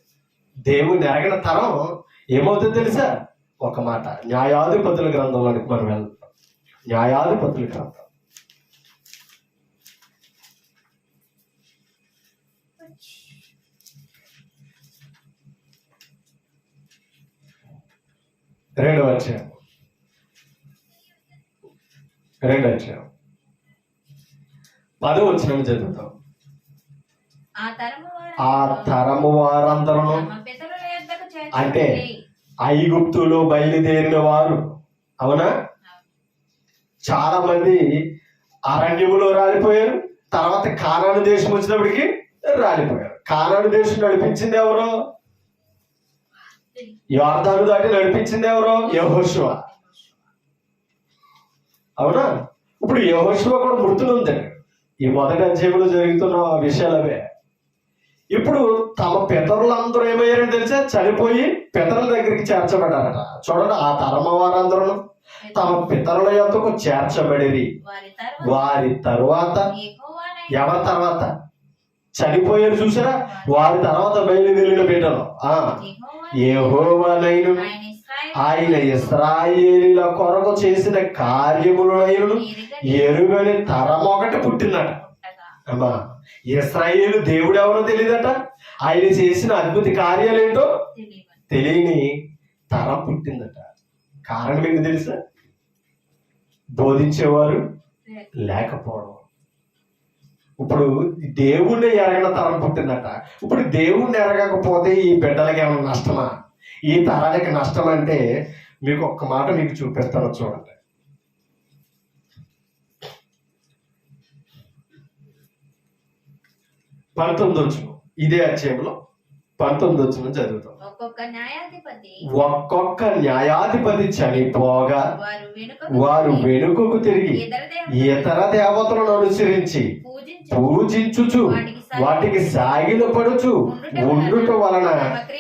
Speaker 1: దేవుణ్ణి ఎరగిన తరం ఏమవుతుందో తెలుసా? ఒక మాట, న్యాయాధిపతుల గ్రంథంలోనికి మనం వెళ్తాం. న్యాయాధిపతుల గ్రంథం 2వ అధ్యాయం 10వ వచనం చదువుతాం. ఆ తరము వారందరూ అంటే ఐగుప్తులో బయలుదేరిన వారు, అవునా? చాలా మంది అరణ్యములో రాలిపోయారు. తర్వాత కానాను దేశం వచ్చినప్పటికి రాలిపోయారు. కానాను దేశం నడిపించింది ఎవరు? యోర్దాను దాటి నడిపించింది ఎవరు? యెహోషువ, అవునా? ఇప్పుడు యెహోషువ కూడా మృతులుందండి. ఈ మొదటి అధ్యాయంలో జరుగుతున్న విషయాలు అవే. ఇప్పుడు తమ పితరులందరూ ఏమయ్యారని తెలుసా? చనిపోయి పితరుల దగ్గరికి చేర్చబడ్డారట. చూడండి, ఆ తరమ వారందరూ తమ పితరుల యొద్దకు చేర్చబడిరి. వారి తరువాత ఎవరి తర్వాత చనిపోయారు చూసారా, వారి తర్వాత బయలుదేరిన బిడ్డలు యెహోవానైను ఆయన ఇశ్రాయేలీల కొరకు చేసిన కార్యములైనను ఎరుగని తరం ఒకటి పుట్టిందట. అమ్మా, ఇశ్రాయేలు దేవుడు ఎవరో తెలియదట, ఆయన చేసిన అద్భుత కార్యాలేంటో తెలియని తరం పుట్టిందట. కారణం ఏంటి తెలుసా? బోధించేవారు లేకపోవడం. ఇప్పుడు దేవుణ్ణి ఎరగన తరం పుట్టిందట. ఇప్పుడు దేవుణ్ణి ఎరగకపోతే ఈ బిడ్డలకి ఏమైనా నష్టమా? ఈ తరానికి నష్టం అంటే మీకు ఒక్క మాట మీకు చూపిస్తాను, చూడండి. ఇదే అధ్యాయంలో 19 చదువుతాం. ఒక్కొక్క న్యాయాధిపతి చనిపోగా వారు వెనుకకు తిరిగి ఇతర దేవతలను అనుసరించి పూజించుచు వాటికి సాగిలపడుచు ఉండుట వలన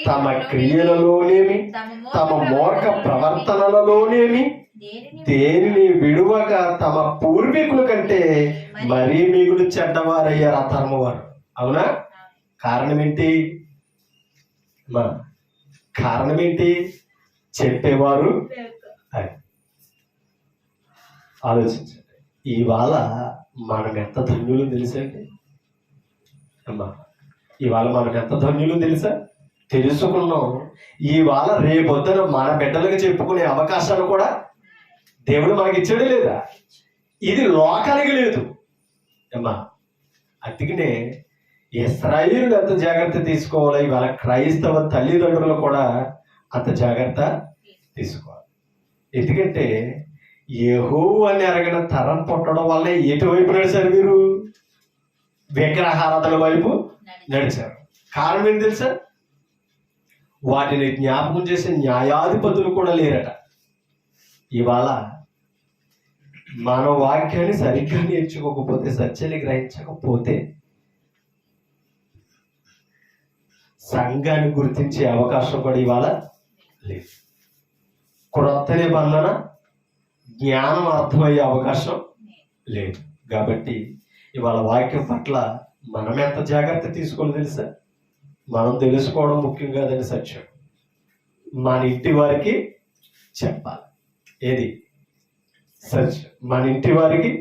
Speaker 1: తమ క్రియలలోనేమి తమ మూర్ఖ ప్రవర్తనలలోనేమి దేనిని విడువక తమ పూర్వీకుల కంటే మరీ మిగులు చెడ్డవారయ్యారు ఆ తరము వారు. అవునా? కారణం ఏంటి? కారణం ఏంటి? చెప్పేవారు. ఆలోచించండి. ఇవాళ మనం ఎంత ధన్యులు తెలుసండి అమ్మా. ఇవాళ మనం ఎంత ధన్యులు తెలుసా? తెలుసుకున్నాం. ఇవాళ రేపొద్దున మన బిడ్డలకు చెప్పుకునే అవకాశాలు కూడా దేవుడు మనకి ఇచ్చాడు లేదా? ఇది లోకానికి లేదు అమ్మా. అందుకనే ఇశ్రాయేలులు ఎంత జాగ్రత్త తీసుకోవాలి, ఇవాళ క్రైస్తవ తల్లిదండ్రులు కూడా అంత జాగ్రత్త తీసుకోవాలి. ఎందుకంటే యెహోవాని ఎరగిన తరం పుట్టడం వల్ల ఎటువైపు నడిచారు మీరు? విగ్రహారాధన వైపు నడిచారు. కారణం ఏంటి తెలుసా? వాటిని జ్ఞాపకం చేసే న్యాయాధిపతులు కూడా లేరట. ఇవాళ మన వాక్యాన్ని సరిగ్గా నేర్చుకోకపోతే, సత్యాన్ని గ్రహించకపోతే సంఘాన్ని గుర్తించే అవకాశం కూడా ఇవాళ లేదు. క్రొత్త నిబంధన జ్ఞానం అర్థమయ్యే అవకాశం లేదు. కాబట్టి ఇవాళ వాక్యం పట్ల మనం ఎంత జాగ్రత్త తీసుకోవాలి తెలుసా? మనం తెలుసుకోవడం ముఖ్యం కాదని సత్యం మన ఇంటి వారికి చెప్పాలి. ఏది సత్యం మన ఇంటి వారికి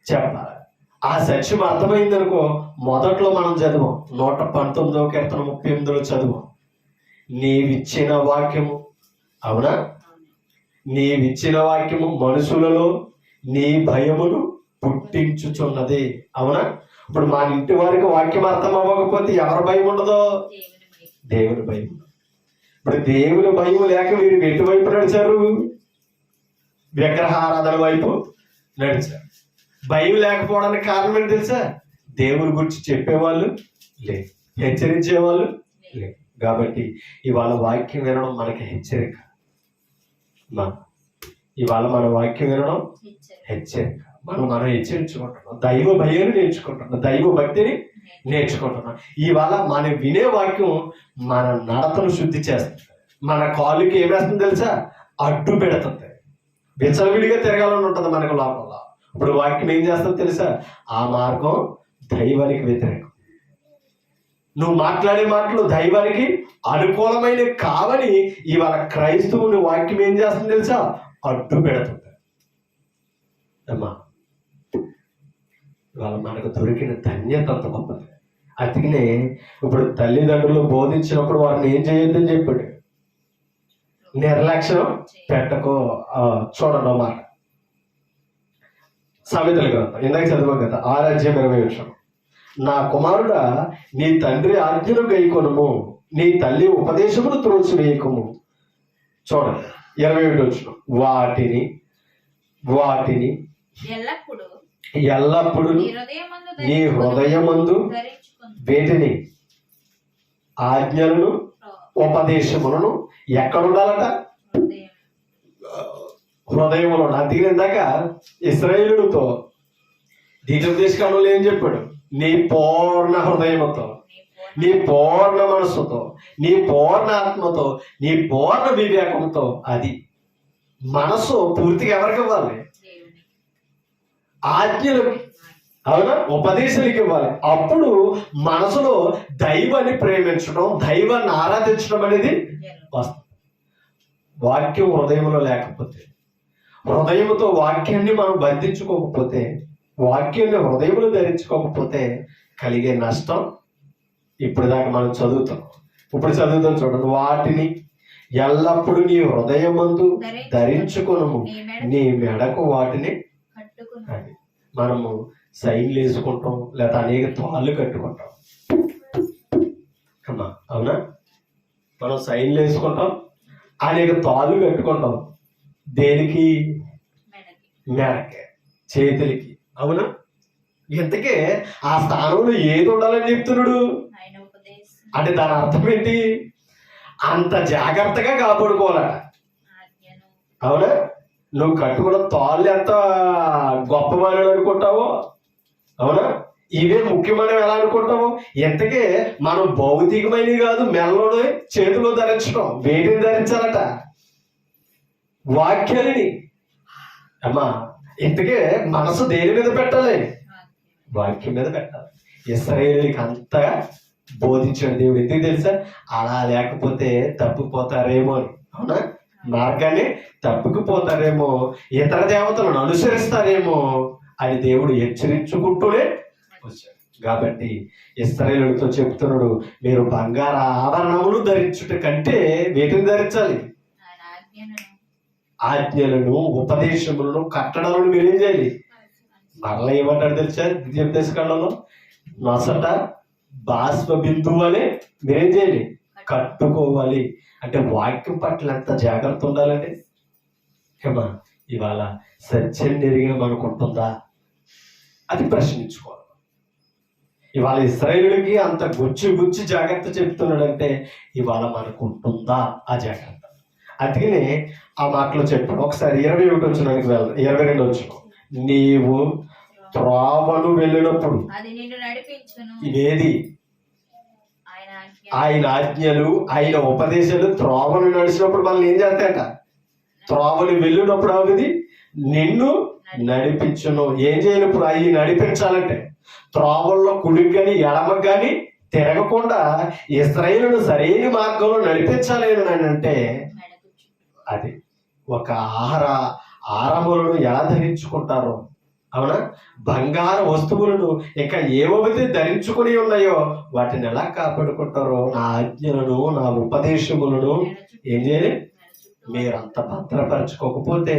Speaker 1: చెప్పాలి. ఆ సత్యం అర్థమైందనుకో, మొదట్లో మనం చదువు 119వ కీర్తన 38లో చదువు, నీవిచ్చిన వాక్యము, అవునా, నీవిచ్చిన వాక్యము మనుషులలో నీ భయమును పుట్టించుచున్నది. అవునా? ఇప్పుడు మన ఇంటి వారికి వాక్యం అర్థం అవ్వకపోతే ఎవరి భయం ఉండదో? దేవుని భయం. ఇప్పుడు దేవుని భయం లేక మీరు ఎటువైపు నడిచారు? విగ్రహారాధన వైపు నడిచారు. భయం లేకపోవడానికి కారణం ఏంటి తెలుసా? దేవుని గురించి చెప్పేవాళ్ళు లేదు, హెచ్చరించేవాళ్ళు లేదు. కాబట్టి ఇవాళ వాక్యం వినడం మనకి హెచ్చరిక. ఇవాళ మన వాక్యం వినడం హెచ్చరిక. మనం హెచ్చరించుకుంటున్నాం, దైవ భయాన్ని నేర్చుకుంటున్నాం, దైవ భక్తిని నేర్చుకుంటున్నాం. ఇవాళ మనం వినే వాక్యం మన నడతను శుద్ధి చేస్తుంది. మన కాలుకి ఏమేస్తుంది తెలుసా? అడ్డు పెడుతుంది. విచ్చలవిడిగా తిరగాలని ఉంటుంది మనకు లోపల. ఇప్పుడు వాక్యం ఏం చేస్తుందో తెలుసా? ఆ మార్గం దైవానికి వ్యతిరేకం. నువ్వు మాట్లాడే మాటలు దైవానికి అనుకూలమైన కావని ఇవాళ క్రైస్తవుని వాక్యం ఏం చేస్తుంది తెలుసా? అడ్డు పెడుతుంది. అమ్మా, ఇవాళ మనకు దొరికిన ధన్యత అంత గొప్పది. అందుకనే ఇప్పుడు తల్లిదండ్రులు బోధించినప్పుడు వారిని ఏం చేయొద్దని చెప్పాడు? నిర్లక్ష్యం పెట్టకో. చూడండి మాట సామెతల గ్రంథం ఇందాక చదివాం కదా, 6:20. నా కుమారుడా, నీ తండ్రి ఆజ్ఞను గైకొనుము, నీ తల్లి ఉపదేశమును త్రోసివేయకుము. చూడండి 21. వాటిని ఎల్లప్పుడు నీ హృదయమందు వేటిని? ఆజ్ఞలను ఉపదేశములను ఎక్కడుండాలట? హృదయంలో. అందుకే ఇందాక ఇశ్రాయేలుతో ద్వితీయోపదేశకాండంలో ఏం చెప్పాడు? నీ పూర్ణ హృదయంతో, నీ పూర్ణ మనస్సుతో, నీ పూర్ణ ఆత్మతో, నీ పూర్ణ వివేకంతో. అది మనసు పూర్తిగా ఎవరికి ఇవ్వాలి?
Speaker 2: దేవుని
Speaker 1: ఆజ్ఞలకి, అవునా, ఉపదేశాలకు ఇవ్వాలి. అప్పుడు మనసులో దైవాన్ని ప్రేమించడం, దైవాన్ని ఆరాధించడం అనేది వస్తుంది. వాక్యం హృదయంలో లేకపోతే, హృదయంతో వాక్యాన్ని మనం బంధించుకోకపోతే, వాక్యాన్ని హృదయంలో ధరించుకోకపోతే కలిగే నష్టం ఇప్పుడు దాకా మనం చదువుతాం. ఇప్పుడు చదువుతాం చూడండి. వాటిని ఎల్లప్పుడూ నీ హృదయమందు ధరించుకొనుము, నీ మెడకు వాటిని
Speaker 2: కట్టుకుని
Speaker 1: అది. మనము సైన్లు వేసుకుంటాం, లేదా అనేక తాళ్ళు కట్టుకుంటాం అమ్మా, అవునా? మనం సైన్లు వేసుకుంటాం, అనేక తాళ్ళు కట్టుకుంటాం. దేనికి?
Speaker 2: మెడకి
Speaker 1: మెడకి, చేతులకి, అవునా? ఇంతకే ఆ స్థానంలో ఏది ఉండాలని చెప్తున్నాడు
Speaker 2: ఆయన ఉపదేశం
Speaker 1: అంటే దాని అర్థం ఏంటి? అంత జాగ్రత్తగా కాపాడుకోవాలట,
Speaker 2: ఆజ్ఞను
Speaker 1: అవునా? నువ్వు కట్టుకున్న తాళ్ళు ఎంత గొప్పమైనవి అనుకుంటావో, అవునా? ఇవే ముఖ్యమైనవి ఎలా అనుకుంటావు? ఎంతకే మనం భౌతికమైనవి కాదు, మెల్లోనే చేతిలో ధరించడం. వేటిని ధరించాలట? వాక్యాలని. అమ్మా, ఇంతకే మనసు దేని మీద పెట్టాలి? వాక్యం మీద పెట్టాలి. ఇశ్రాయేలుకి అంతగా బోధించాడు దేవుడు. ఎందుకు తెలుసా? అలా లేకపోతే తప్పిపోతారేమో అని, అవునా? మార్గాన్ని తప్పుకుపోతారేమో, ఇతర దేవతలను అనుసరిస్తారేమో అని దేవుడు హెచ్చరించుకుంటూనే వచ్చాడు. కాబట్టి ఇశ్రాయేలుతో చెప్తున్నాడు, మీరు బంగార ఆభరణములు ధరించుట కంటే వేటిని ధరించాలి?
Speaker 2: ఆయన ఆజ్ఞను
Speaker 1: ఆజ్ఞలను, ఉపదేశములను, కట్టడాలను మీరేం చేయాలి? మరలా ఏమంటాడు తెలుసా? ద్వితీయోపదేశకాండంలో నొసట బాష్ప బిందువు అని మీరేం చేయాలి? కట్టుకోవాలి. అంటే వాక్యం పట్ల ఎంత జాగ్రత్త ఉండాలండి. ఏమా, ఇవాళ సత్యం ఎరిగిన మనకు ఉంటుందా? అది ప్రశ్నించుకోవాలి. ఇవాళ ఇశ్రాయేలుకి అంత గుచ్చి జాగ్రత్త చెప్తున్నాడంటే ఇవాళ మనకు ఉంటుందా ఆ జాగ్రత్త? అందుకనే ఆ మాటలో చెప్పాడు. ఒకసారి 21 వచ్చినానికి వెళ్దాం. 22 వచ్చిన, నీవు త్రోవను వెళ్ళినప్పుడు
Speaker 2: అది నిన్ను నడిపించును
Speaker 1: ఇదేది?
Speaker 2: ఆయన ఆజ్ఞ
Speaker 1: ఆయన ఆజ్ఞలు, ఆయన ఉపదేశాలు. త్రోవను నడిచినప్పుడు మనల్ని ఏం చేస్తాయట? త్రోవను వెళ్ళినప్పుడు అవిది నిన్ను నడిపించును. ఏం చేయనప్పుడు అవి నడిపించాలంటే త్రోవల్లో కుడికి కానీ ఎడమకు కానీ తిరగకుండా ఇశ్రాయేలును సరైన మార్గంలో నడిపించాలి అని అంటే
Speaker 2: మెడకు చుట్టూ
Speaker 1: అది ఒక ఆహారములను ఎలా ధరించుకుంటారో, అవునా? బంగారు వస్తువులను ఇంకా ఏవైతే ధరించుకుని ఉన్నాయో వాటిని ఎలా కాపాడుకుంటారో, నా ఆజ్ఞలను, నా ఉపదేశములను ఏం చేయాలి? మీరంత భద్రపరచుకోకపోతే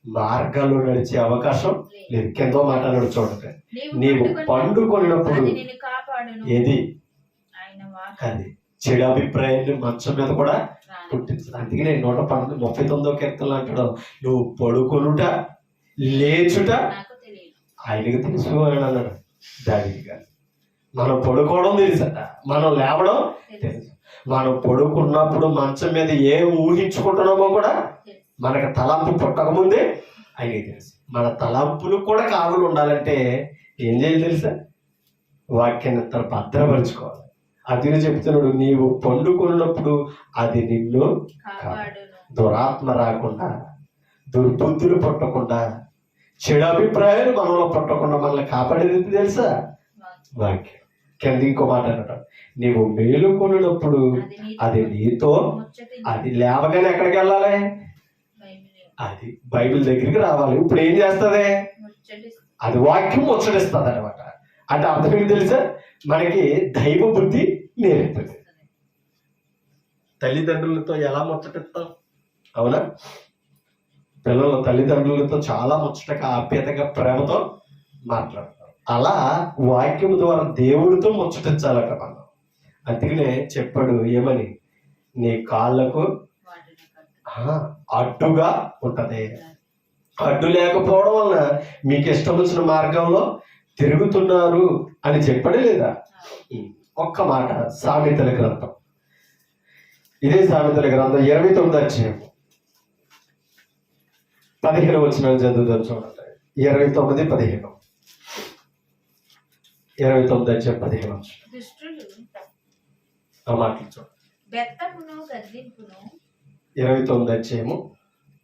Speaker 1: మార్గాల్లో నడిచే అవకాశం లేదు. కిందో మాట్లాడు చూడండి. నీవు పండుకొనినప్పుడు
Speaker 2: అది నిన్ను కాపాడును
Speaker 1: ఏది?
Speaker 2: ఆయన వాక్యం
Speaker 1: అది చెడు అభిప్రాయాన్ని మంచం మీద కూడా పుట్టించదు. అందుకనే 139వ కీర్తనలో అంటాడు, నువ్వు పడుకొనుట లేచుట
Speaker 2: నాకు తెలియదు
Speaker 1: ఆయనకు తెలుసు అని అన్నాడు దావీదు గారు. మనం పడుకోవడం తెలుసట, మనం లేవడం తెలుసు. మనం పడుకున్నప్పుడు మంచం మీద ఏం ఊహించుకుంటున్నామో కూడా మనకు తలంపు పుట్టకముందే ఆయనకి తెలుసు. మన తలంపులు కూడా కావులు ఉండాలంటే ఏం చేయాలి తెలుసా? వాక్యాన్ని భద్రపరుచుకోవాలి. అది చెప్తున్నాడు, నీవు పండుకున్నప్పుడు అది నిన్ను
Speaker 2: కాపాడును
Speaker 1: దురాత్మ రాకుండా, దుర్బుద్ధులు పుట్టకుండా, చెడు అభిప్రాయాలు మనలో పుట్టకుండా మనల్ని కాపాడేది తెలుసా? వాక్యం. కింద ఇంకో మాట అన్నట్టు, నీవు మేలుకొనినప్పుడు అది నీతో, అది లేవగానే ఎక్కడికి వెళ్ళాలి? అది బైబిల్ దగ్గరికి రావాలి. ఇప్పుడు ఏం చేస్తుంది? అది వాక్యం ముచ్చటిస్తుంది అనమాట. అంటే అర్థం ఏంటి తెలుసా? మనకి దైవ బుద్ధి నేర్పుతుంది. తల్లిదండ్రులతో ఎలా ముచ్చటిస్తాం, అవునా? పిల్లలు తల్లిదండ్రులతో చాలా ముచ్చటగా, ఆప్యాయతగా, ప్రేమతో మాట్లాడతారు. అలా వాక్యం ద్వారా దేవుడితో ముచ్చటించాలట మనం. అందుకనే చెప్పాడు ఏమని? నీ కాళ్ళకు అడ్డుగా ఉంటది. అడ్డు లేకపోవడం వలన మీకు ఇష్టం వచ్చిన మార్గంలో తిరుగుతున్నారు అని చెప్పడే లేదా? ఒక్క మాట, సామెతల గ్రంథం, ఇదే సామెతల గ్రంథం 29వ అధ్యాయం 15 వచనం చదువుతాం చూడండి. 29:15. 29వ అధ్యాయం 15 వచనం.
Speaker 2: దుష్టులు
Speaker 1: ఆ మాటలు చూడండి.
Speaker 2: బెత్తమును గద్దింపును
Speaker 1: 29వ అధ్యాయము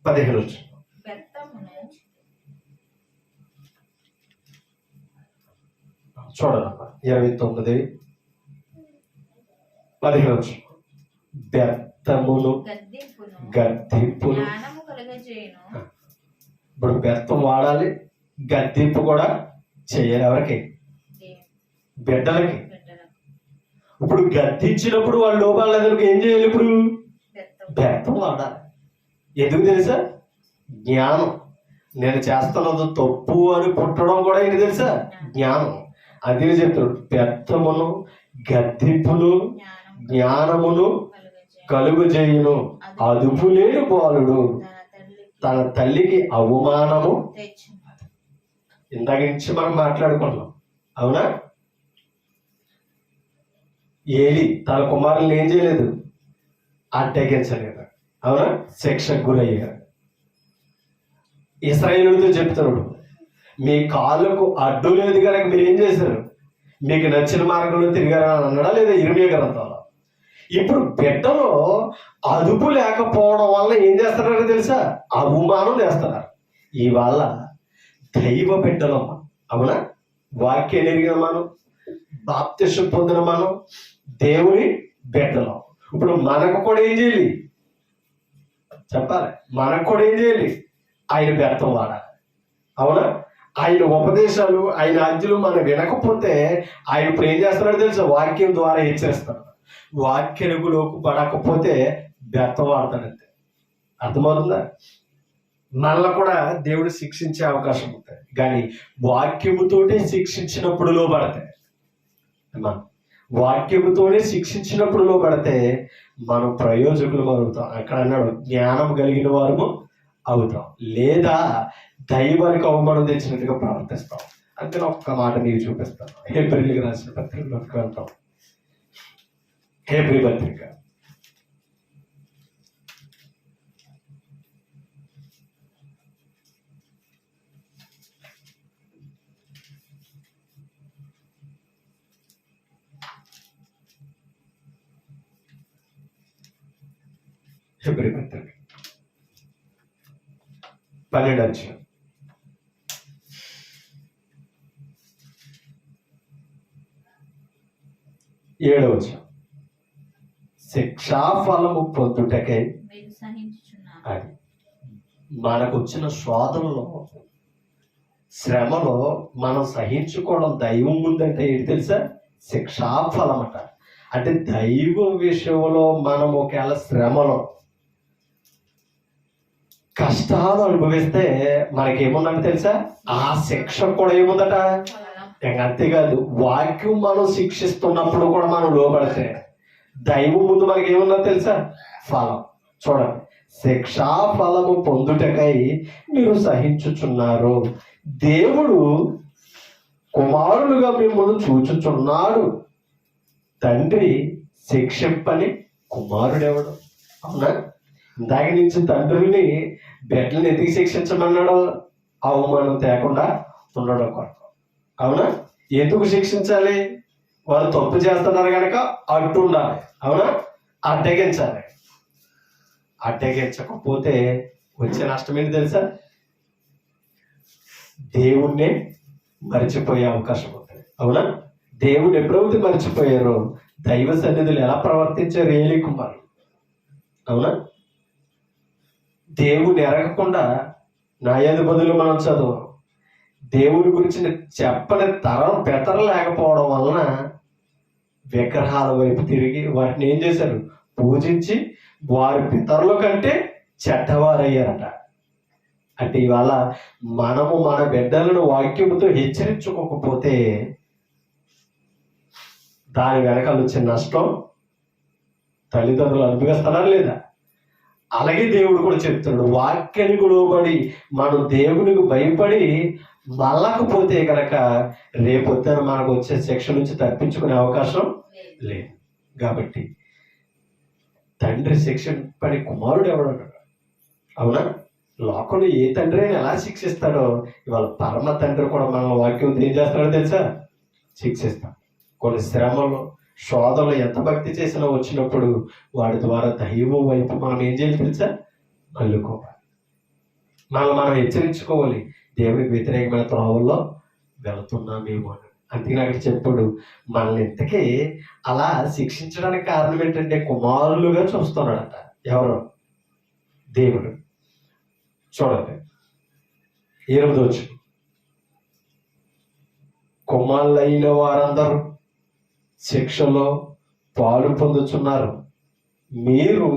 Speaker 1: 15 వచ్చిన
Speaker 2: బెత్తమును
Speaker 1: చూడమ్మా 29 15 వచ్చిన బెత్తమును
Speaker 2: గద్దింపును
Speaker 1: గద్దింపును.
Speaker 2: జ్ఞానము కలుగజేయును.
Speaker 1: ఇప్పుడు బెత్తం వాడాలి, గద్దింపు కూడా చేయాలి. ఎవరికి? బిడ్డలకి.
Speaker 2: బిడ్డలకు
Speaker 1: ఇప్పుడు గద్దించినప్పుడు వాళ్ళు లోపాలకు ఏం చేయాలి? ఇప్పుడు
Speaker 2: బెత్తం
Speaker 1: బెత్తం వాడాలి. ఎందుకు తెలుసా? జ్ఞానం. నేను చేస్తున్నది తప్పు అని పుట్టడం కూడా ఏంటి తెలుసా? జ్ఞానం. అదే చెప్తాడు, బెత్తమును గద్దింపును
Speaker 2: జ్ఞానము
Speaker 1: జ్ఞానమును
Speaker 2: కలుగజేయును.
Speaker 1: కలుగుజేయును. అదుపు లేని బాలుడు
Speaker 2: తన తల్లికి
Speaker 1: తన తల్లికి అవమానము.
Speaker 2: తెచ్చును.
Speaker 1: ఇందాక నుంచి మనం మాట్లాడుకున్నాం, అవునా? ఏలి తన కుమారులను ఏం చేయలేదు? అడ్డగించలేదు, అవునా? శిక్షకు గురయ్యారు. ఇశ్రాయేలుతో చెప్తున్నాడు, మీ కాళ్ళకు అడ్డు లేదు కనుక మీరు ఏం చేశారు? మీకు నచ్చిన మార్గంలో తిరిగారా అని అన్నాడా లేదా? ఇర్మియా గ్రంథంలో. ఇప్పుడు బిడ్డలో అదుపు లేకపోవడం వల్ల ఏం చేస్తున్నారో తెలుసా? అవమానం చేస్తున్నారు. ఇవాళ దైవ బిడ్డలో అవునా, వాక్యం ఎరిగిన మనం, బాప్తిసం పొందిన మనం దేవుని బిడ్డలో. ఇప్పుడు మనకు కూడా ఏం చేయాలి? చెప్పాలి. మనకు కూడా ఏం చేయాలి? ఆయన బెత్తం వాడాలి, అవునా? ఆయన ఉపదేశాలు, ఆయన ఆజ్ఞలు మనం వినకపోతే ఆయన ఇప్పుడు ఏం చేస్తున్నాడో తెలుసా? వాక్యం ద్వారా హెచ్చరిస్తాడు. వాక్యనుగులోకి పడకపోతే బెత్తం వాడతాడంతే. అర్థమవుతుందా? మనల్ని కూడా దేవుడు శిక్షించే అవకాశం ఉంటుంది, కానీ వాక్యముతోటే శిక్షించినప్పుడు లోపడతాయి. వాక్యముతోనే శిక్షించినప్పుడు లోపడితే మనం ప్రయోజకులు అవుతాం. అక్కడ అన్నాడు, జ్ఞానం కలిగిన వారు అవుతాం, లేదా దైవానికి అవమానం తెచ్చినట్టుగా ప్రవర్తిస్తాం. అంటే ఒక్క మాట నీకు చూపిస్తాను. హెబ్రీయులకు రాసిన పత్రికలోకి వెళ్తాం. హెబ్రీ పత్రిక హెబ్రీ పత్రిక 12వ అధ్యాయం 7వ వచనం. శిక్షాఫలము పొందుటకై
Speaker 2: మీరు సహించుచున్నారు.
Speaker 1: అది మనకు వచ్చిన శోధనలో, శ్రమలో మనం సహించుకోవడం దైవం ముందంటే ఏంటి తెలుసా? శిక్షాఫలం అట. అంటే దైవ విషయంలో మనం ఒకవేళ శ్రమలో కష్టాలు అనుభవిస్తే మనకేముందంటే తెలుసా? ఆ శిక్ష కూడా ఏముందట?
Speaker 2: ఫలం
Speaker 1: అంతేకాదు, వాక్యం మనం శిక్షిస్తున్నప్పుడు కూడా మనం లోపడితే దైవం ముందు మనకి ఏముందో తెలుసా? ఫలం. చూడండి, శిక్షా ఫలము పొందుటకై మీరు సహించుచున్నారు. దేవుడు కుమారులుగా మిమ్మల్ని చూచుచున్నాడు. తండ్రి శిక్షింపని కుమారుడెవడు? అవునా? ఇందాక నుంచి తండ్రిని బిడ్డలను ఎందుకు శిక్షించమన్నాడు? అవమానం తేకుండా ఉండడం కొరకు, అవునా? ఎందుకు శిక్షించాలి? వారు తప్పు చేస్తున్నారు కనుక అడ్డు ఉండాలి, అవునా? అడ్డగించాలి. అడ్డగించకపోతే వచ్చే నష్టం ఏంటి తెలుసా? దేవుణ్ణే మరిచిపోయే అవకాశం ఉంటుంది, అవునా? దేవుడు ఎప్పుడైతే మర్చిపోయారో దైవ సన్నిధులు ఎలా ప్రవర్తించారు ఏలీ కుమారులు, అవునా? దేవుని ఎరగకుండా న్యాయాధిపతులు మనం చదువు, దేవుని గురించి చెప్పని తరం లేకపోవడం వలన విగ్రహాల వైపు తిరిగి వాటిని ఏం చేశారు? పూజించి వారి పితరుల కంటే చెడ్డవారయ్యారట. అంటే ఇవాళ మనము మన బిడ్డలను వాక్యముతో హెచ్చరించుకోకపోతే దాని వెనకాల వచ్చే నష్టం తల్లిదండ్రులు అనుభవిస్తారా లేదా? అలాగే దేవుడు కూడా చెప్తున్నాడు, వాక్యానికి లోబడి మనం దేవునికి భయపడి మళ్ళకపోతే కనుక రేపొద్దున మనకు వచ్చే శిక్ష నుంచి తప్పించుకునే అవకాశం లేదు. కాబట్టి తండ్రి శిక్షింపని కుమారుడు ఎవడన్నాడు? అవునా? లోకంలో ఏ తండ్రి అయినా ఎలా శిక్షిస్తాడో ఇవాళ పరమ తండ్రి కూడా మన వాక్యం ఏం చేస్తాడో తెలుసా? శిక్షిస్తాం. కొన్ని శ్రమలు, శోధనలు ఎంత భక్తి చేసినా వచ్చినప్పుడు వాడి ద్వారా దైవం వైపు మనం ఏం చేయాలి తెలుసా? మళ్ళుకోవాలి. మనం హెచ్చరించుకోవాలి, దేవునికి వ్యతిరేకమైన త్రోవల్లో వెళుతున్నామేమో అని. అందుకని అక్కడ చెప్పాడు, మనల్ని ఇంతకీ అలా శిక్షించడానికి కారణం ఏంటంటే కుమారులుగా చూస్తున్నాడట. ఎవరు? దేవుడు. చూడండి 8వ వచనం, కుమారులైన వారందరూ శిక్షలో పాలు పొందుతున్నారు, మీరు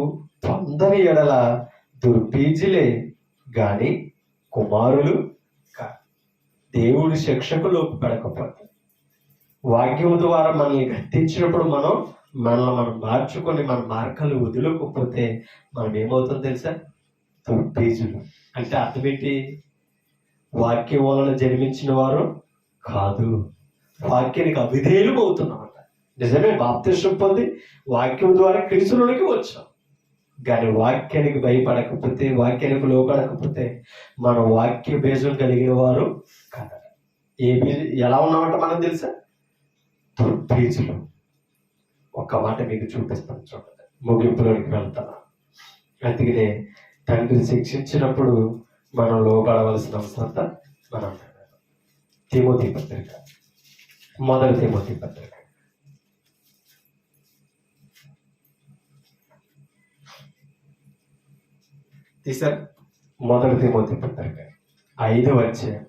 Speaker 1: పొందని ఎడల దుర్బీజులే గాని కుమారులు కాదు. దేవుడి శిక్షకు లోపడకపోతే, వాక్యం ద్వారా మనల్ని గద్దించినప్పుడు మనల్ని మార్చుకొని మన మార్గాలు వదులుకోకపోతే మనం ఏమవుతుందో తెలుసా? దుర్బీజులు. అంటే అర్థం ఏంటి? వాక్యం వలన జన్మించిన వారు కాదు, వాక్యానికి అవిధేయులు అవుతున్నాం అంట. నిజమే, బాప్తిస్మం పొంది వాక్యం ద్వారా క్రీస్తులోనికి వచ్చాం, కానీ వాక్యానికి భయపడకపోతే, వాక్యానికి లోపడకపోతే మనం వాక్య బీజం కలిగిన వారు కదా. ఎలా ఉన్నామంట మనం తెలుసా? దుర్బీజులు. ఒక్క మాట మీకు చూపిస్తాను, చూడండి, ముగింపులోనికి వెళ్తాను. అందుకనే తండ్రి శిక్షించినప్పుడు మనం లోపడవలసిన అవసరం మనం. తిమోతి పత్రిక, 1 తిమోతి పత్రిక, తీసారు? 1 తిమోతి పత్రిక 5వ అధ్యాయం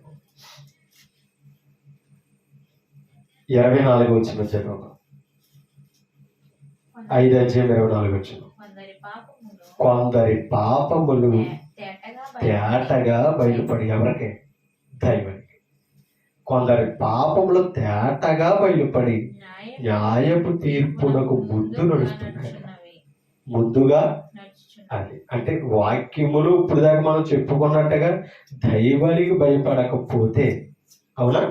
Speaker 1: 24వ వచనం చదువు. 5వ అధ్యాయం 24వ వచనం. కొందరి పాపములు తేటగా బయలుపడి, ఎవరికి? దైవానికి. కొందరి పాపములు తేటగా బయలుపడి న్యాయపు తీర్పునకు ముందు నడుస్తున్నాయి. ముందుగా అది అంటే వాక్యములు ఇప్పుడు దాకా మనం చెప్పుకున్నట్టుగా దైవానికి భయపడకపోతే, అవునా,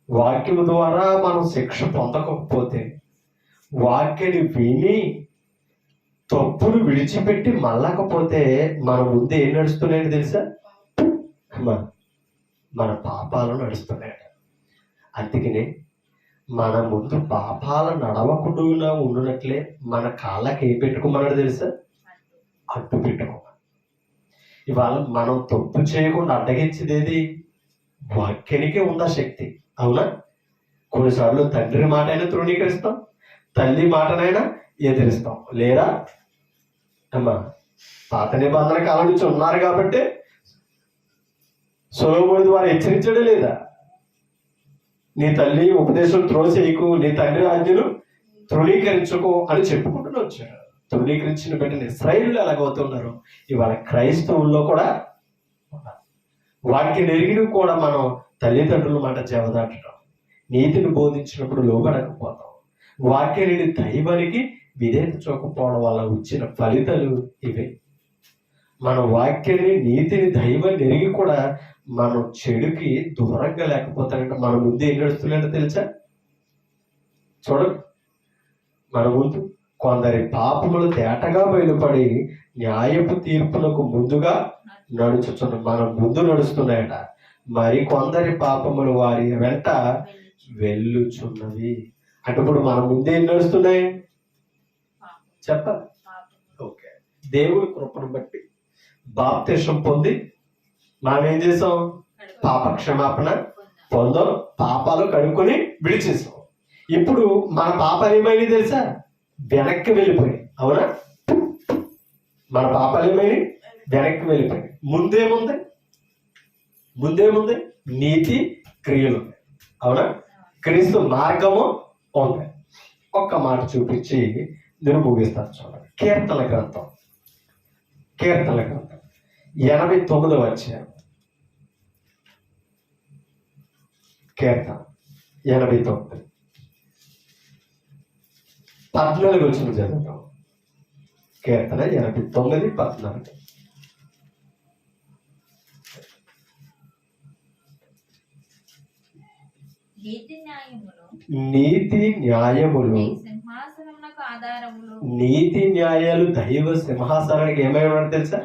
Speaker 1: వాక్యము ద్వారా మనం శిక్ష పొందకపోతే, వాక్యాన్ని విని తప్పును విడిచిపెట్టి మళ్ళకపోతే మన ముందు ఏం నడుస్తున్నాయని తెలుసా? మన పాపాలు నడుస్తున్నాయట. అందుకనే మన ముందు పాపాలు నడవకుండా ఉండునట్లే మన కాళ్ళకి ఏం పెట్టుకోమన్నాడు తెలుసా? అడ్డు పెట్టుకోమని. ఇవాళ మనం తప్పు చేయకుండా అడ్డగించేది ఏది? వాక్యానికే ఉందా శక్తి, అవునా? కొన్నిసార్లు తండ్రి మాట అయినా తృణీకరిస్తాం, తల్లి మాటనైనా ఎదిరిస్తాం, లేదా అమ్మా పాత నిబంధన కాలం నుంచి ఉన్నారు కాబట్టి సొలొమోను ద్వారా హెచ్చరించడే లేదా? నీ తల్లి ఉపదేశం త్రోసేయకు, నీ తండ్రి ఆజ్ఞలు తృణీకరించుకో అని చెప్పుకుంటూ వచ్చారు. తృణీకరించిన బిడ్డలు ఇశ్రాయేలు ఎలాగవుతున్నారు, ఇవాళ క్రైస్తవుల్లో కూడా వాక్యం ఎరిగిన కూడా మనం తల్లిదండ్రుల మాట జవదాటడం, నీతిని బోధించినప్పుడు లోబడకపోతాం, వాక్యాన్ని దైవానికి విధేయత చూపకపోవడం వల్ల వచ్చిన ఫలితాలు ఇవే. మన వాక్యాన్ని, నీతిని, దైవాన్ని ఎరిగి కూడా మనం చెడుకి దూరంగా లేకపోతానంటే మన ముందు ఏం నడుస్తున్నాడో తెలుసా? చూడండి, మన ముందు కొందరి పాపములు తేటగా బయలుపడి న్యాయపు తీర్పులకు ముందుగా నడుచుచున్న, మన ముందు నడుస్తున్నాయట. మరి కొందరి పాపములు వారి వెంట వెళ్ళుచున్నవి. అంటే ఇప్పుడు మన ముందే ఏం నడుస్తున్నాయి చెప్పాలి? ఓకే, దేవుడి కృపను బట్టి బాప్తిసం పొంది మనం ఏం చేసాం? పాప క్షమాపణ పొందాం, పాపాలు కడుక్కొని విడిచేసాం. ఇప్పుడు మన పాపాలు ఏమైనా తెలుసా? వెనక్కి వెళ్ళిపోయి, అవునా? మన పాపాలు ఏమైనా వెనక్కి వెళ్ళిపోయి. ముందేముంది? నీతి క్రియలు, అవునా? క్రీస్తు మార్గము ఉంది. ఒక్క మాట చూపించి నేను ముగిస్తాను. చూడండి, కీర్తన గ్రంథం 89వ అధ్యాయం. కీర్తన 89 14 వచనం చదువుతాం. కీర్తన 89:14. నీతి న్యాయములు నీతి న్యాయాలు దైవ సింహాసనానికి ఏమై ఉన్నాడు తెలుసా?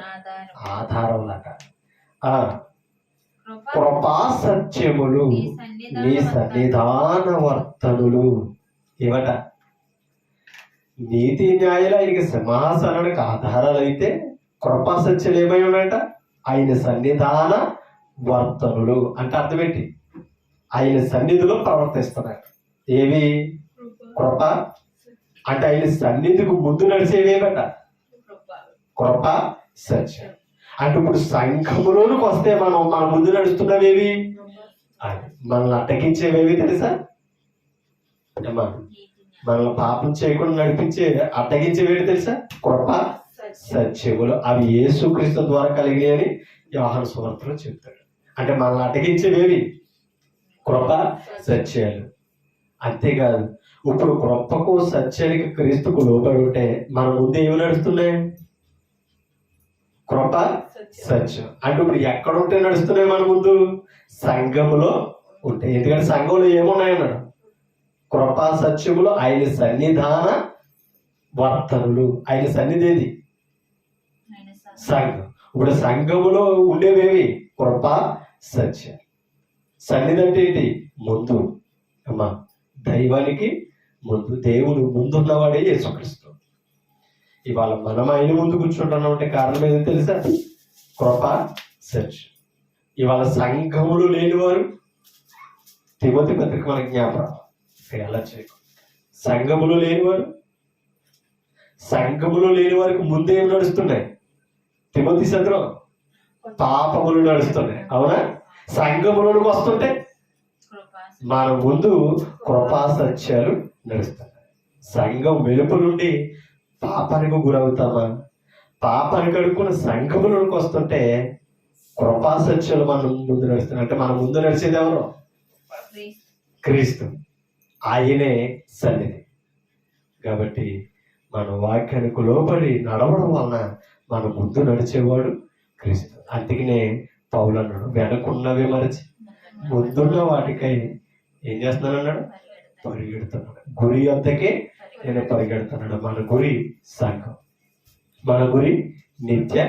Speaker 1: ఆధారం లాగా. కృపా సత్యములు నీ సన్నిధాన వర్తనులు. ఏమట? నీతి న్యాయాలు ఆయనకి సింహాసనానికి ఆధారాలు అయితే, కృపా సత్యాలు ఏమై ఉన్నాయట? ఆయన సన్నిధాన వర్తనులు అంటే అర్థం ఏంటి? ఆయన సన్నిధిలో ప్రవర్తిస్తున్నారు. ఏవి? కృప అంటే ఆయన సన్నిధికి ముందు నడిచేవేమట? కృప, సత్యం. అంటే ఇప్పుడు సంఘములోనికి వస్తే మన ముందు నడుస్తున్నవేవి? మనల్ని అడ్డగించేవేవి తెలుసా? ఏమా మనల్ని పాపం చేయకుండా నడిపించే అడ్డగించేవేవి తెలుసా? కృప, సత్యములు. అవి యేసుక్రీస్తు ద్వారా కలిగినాయి అని యోహాను సువార్తలో చెప్తాడు. అంటే మనల్ని అడ్డగించేవేవి? కృప, సత్యాలు. అంతేకాదు, ఇప్పుడు కృపకు సత్యానికి క్రీస్తుకు లోబడి ఉంటే మన ముందు ఏమి నడుస్తున్నాయి? కృప, సత్యం. అంటే ఇప్పుడు ఎక్కడ ఉంటే నడుస్తున్నాయి మన ముందు? సంఘములో ఉంటాయి. ఎందుకంటే సంఘంలో ఏమున్నాయన్నాడు? కృప, సత్యములు, ఆయన సన్నిధాన వర్తనులు. ఆయన సన్నిధి ఏది? సంఘం. ఇప్పుడు సంఘములో ఉండేవేవి? కృప, సత్యం. సన్నిధి అంటే ఏంటి? ముందు. అమ్మా, దైవానికి ముందు, దేవుడు ముందున్నవాడే యేసుక్రీస్తు. ఇవాళ మనం ఆయన ముందు కూర్చుంటున్నాం అంటే కారణం ఏదో తెలుసా? కృప, సత్యం. ఇవాళ సంఘములు లేనివారు, తిమోతి పత్రిక మన జ్ఞాపకం, ఎలా చేయకు. సంఘములు లేనివారు, సంఘములు లేని వారికి ముందేం నడుస్తున్నాయి? తిమోతి సత్రం పాపములు నడుస్తున్నాయి. అవునా? సంఘములోకి వస్తుంటే మన ముందు కృపా సత్యాలు నడుస్తున్నాయి. సంఘం వెలుపు నుండి పాపానికి గురవుతామా? పాపానికి అడుక్కున్న సంఘములోకి వస్తుంటే కృపా సత్యాలు మన ముందు నడుస్తున్నాయి. అంటే మన ముందు నడిచేది ఎవరు? క్రీస్తు. ఆయనే సన్నిధి. కాబట్టి మన వాక్యానికి లోబడి నడవడం వలన మన ముందు నడిచేవాడు క్రీస్తు. అందుకనే పౌలు అన్నాడు, వెనకున్నవి మరచి ముందున్న వాటికై ఏం చేస్తున్నాను అన్నాడు? పరిగెడుతున్నాడు. గురి వద్దకే నేను పరిగెడుతున్నాడు. మన గురి సంఘం, మన గురి నిత్య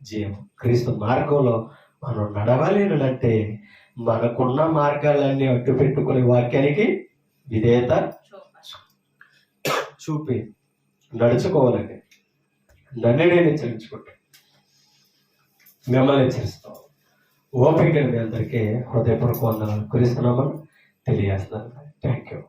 Speaker 1: జీవం. క్రీస్తు మార్గంలో మనం నడవాలి అంటే మనకున్న మార్గాలన్నీ అడ్డు పెట్టుకునే వాక్యానికి విధేయత చూపి నడుచుకోవాలండి. నన్ను నేను హెచ్చరించుకుంటాను, మిమ్మల్ని హెచ్చరిస్తాం. ఓపిక మీ అందరికీ హృదయపూర్వక వందనాలు కురిస్తున్నామని తెలియజేస్తున్నాను. Thank you.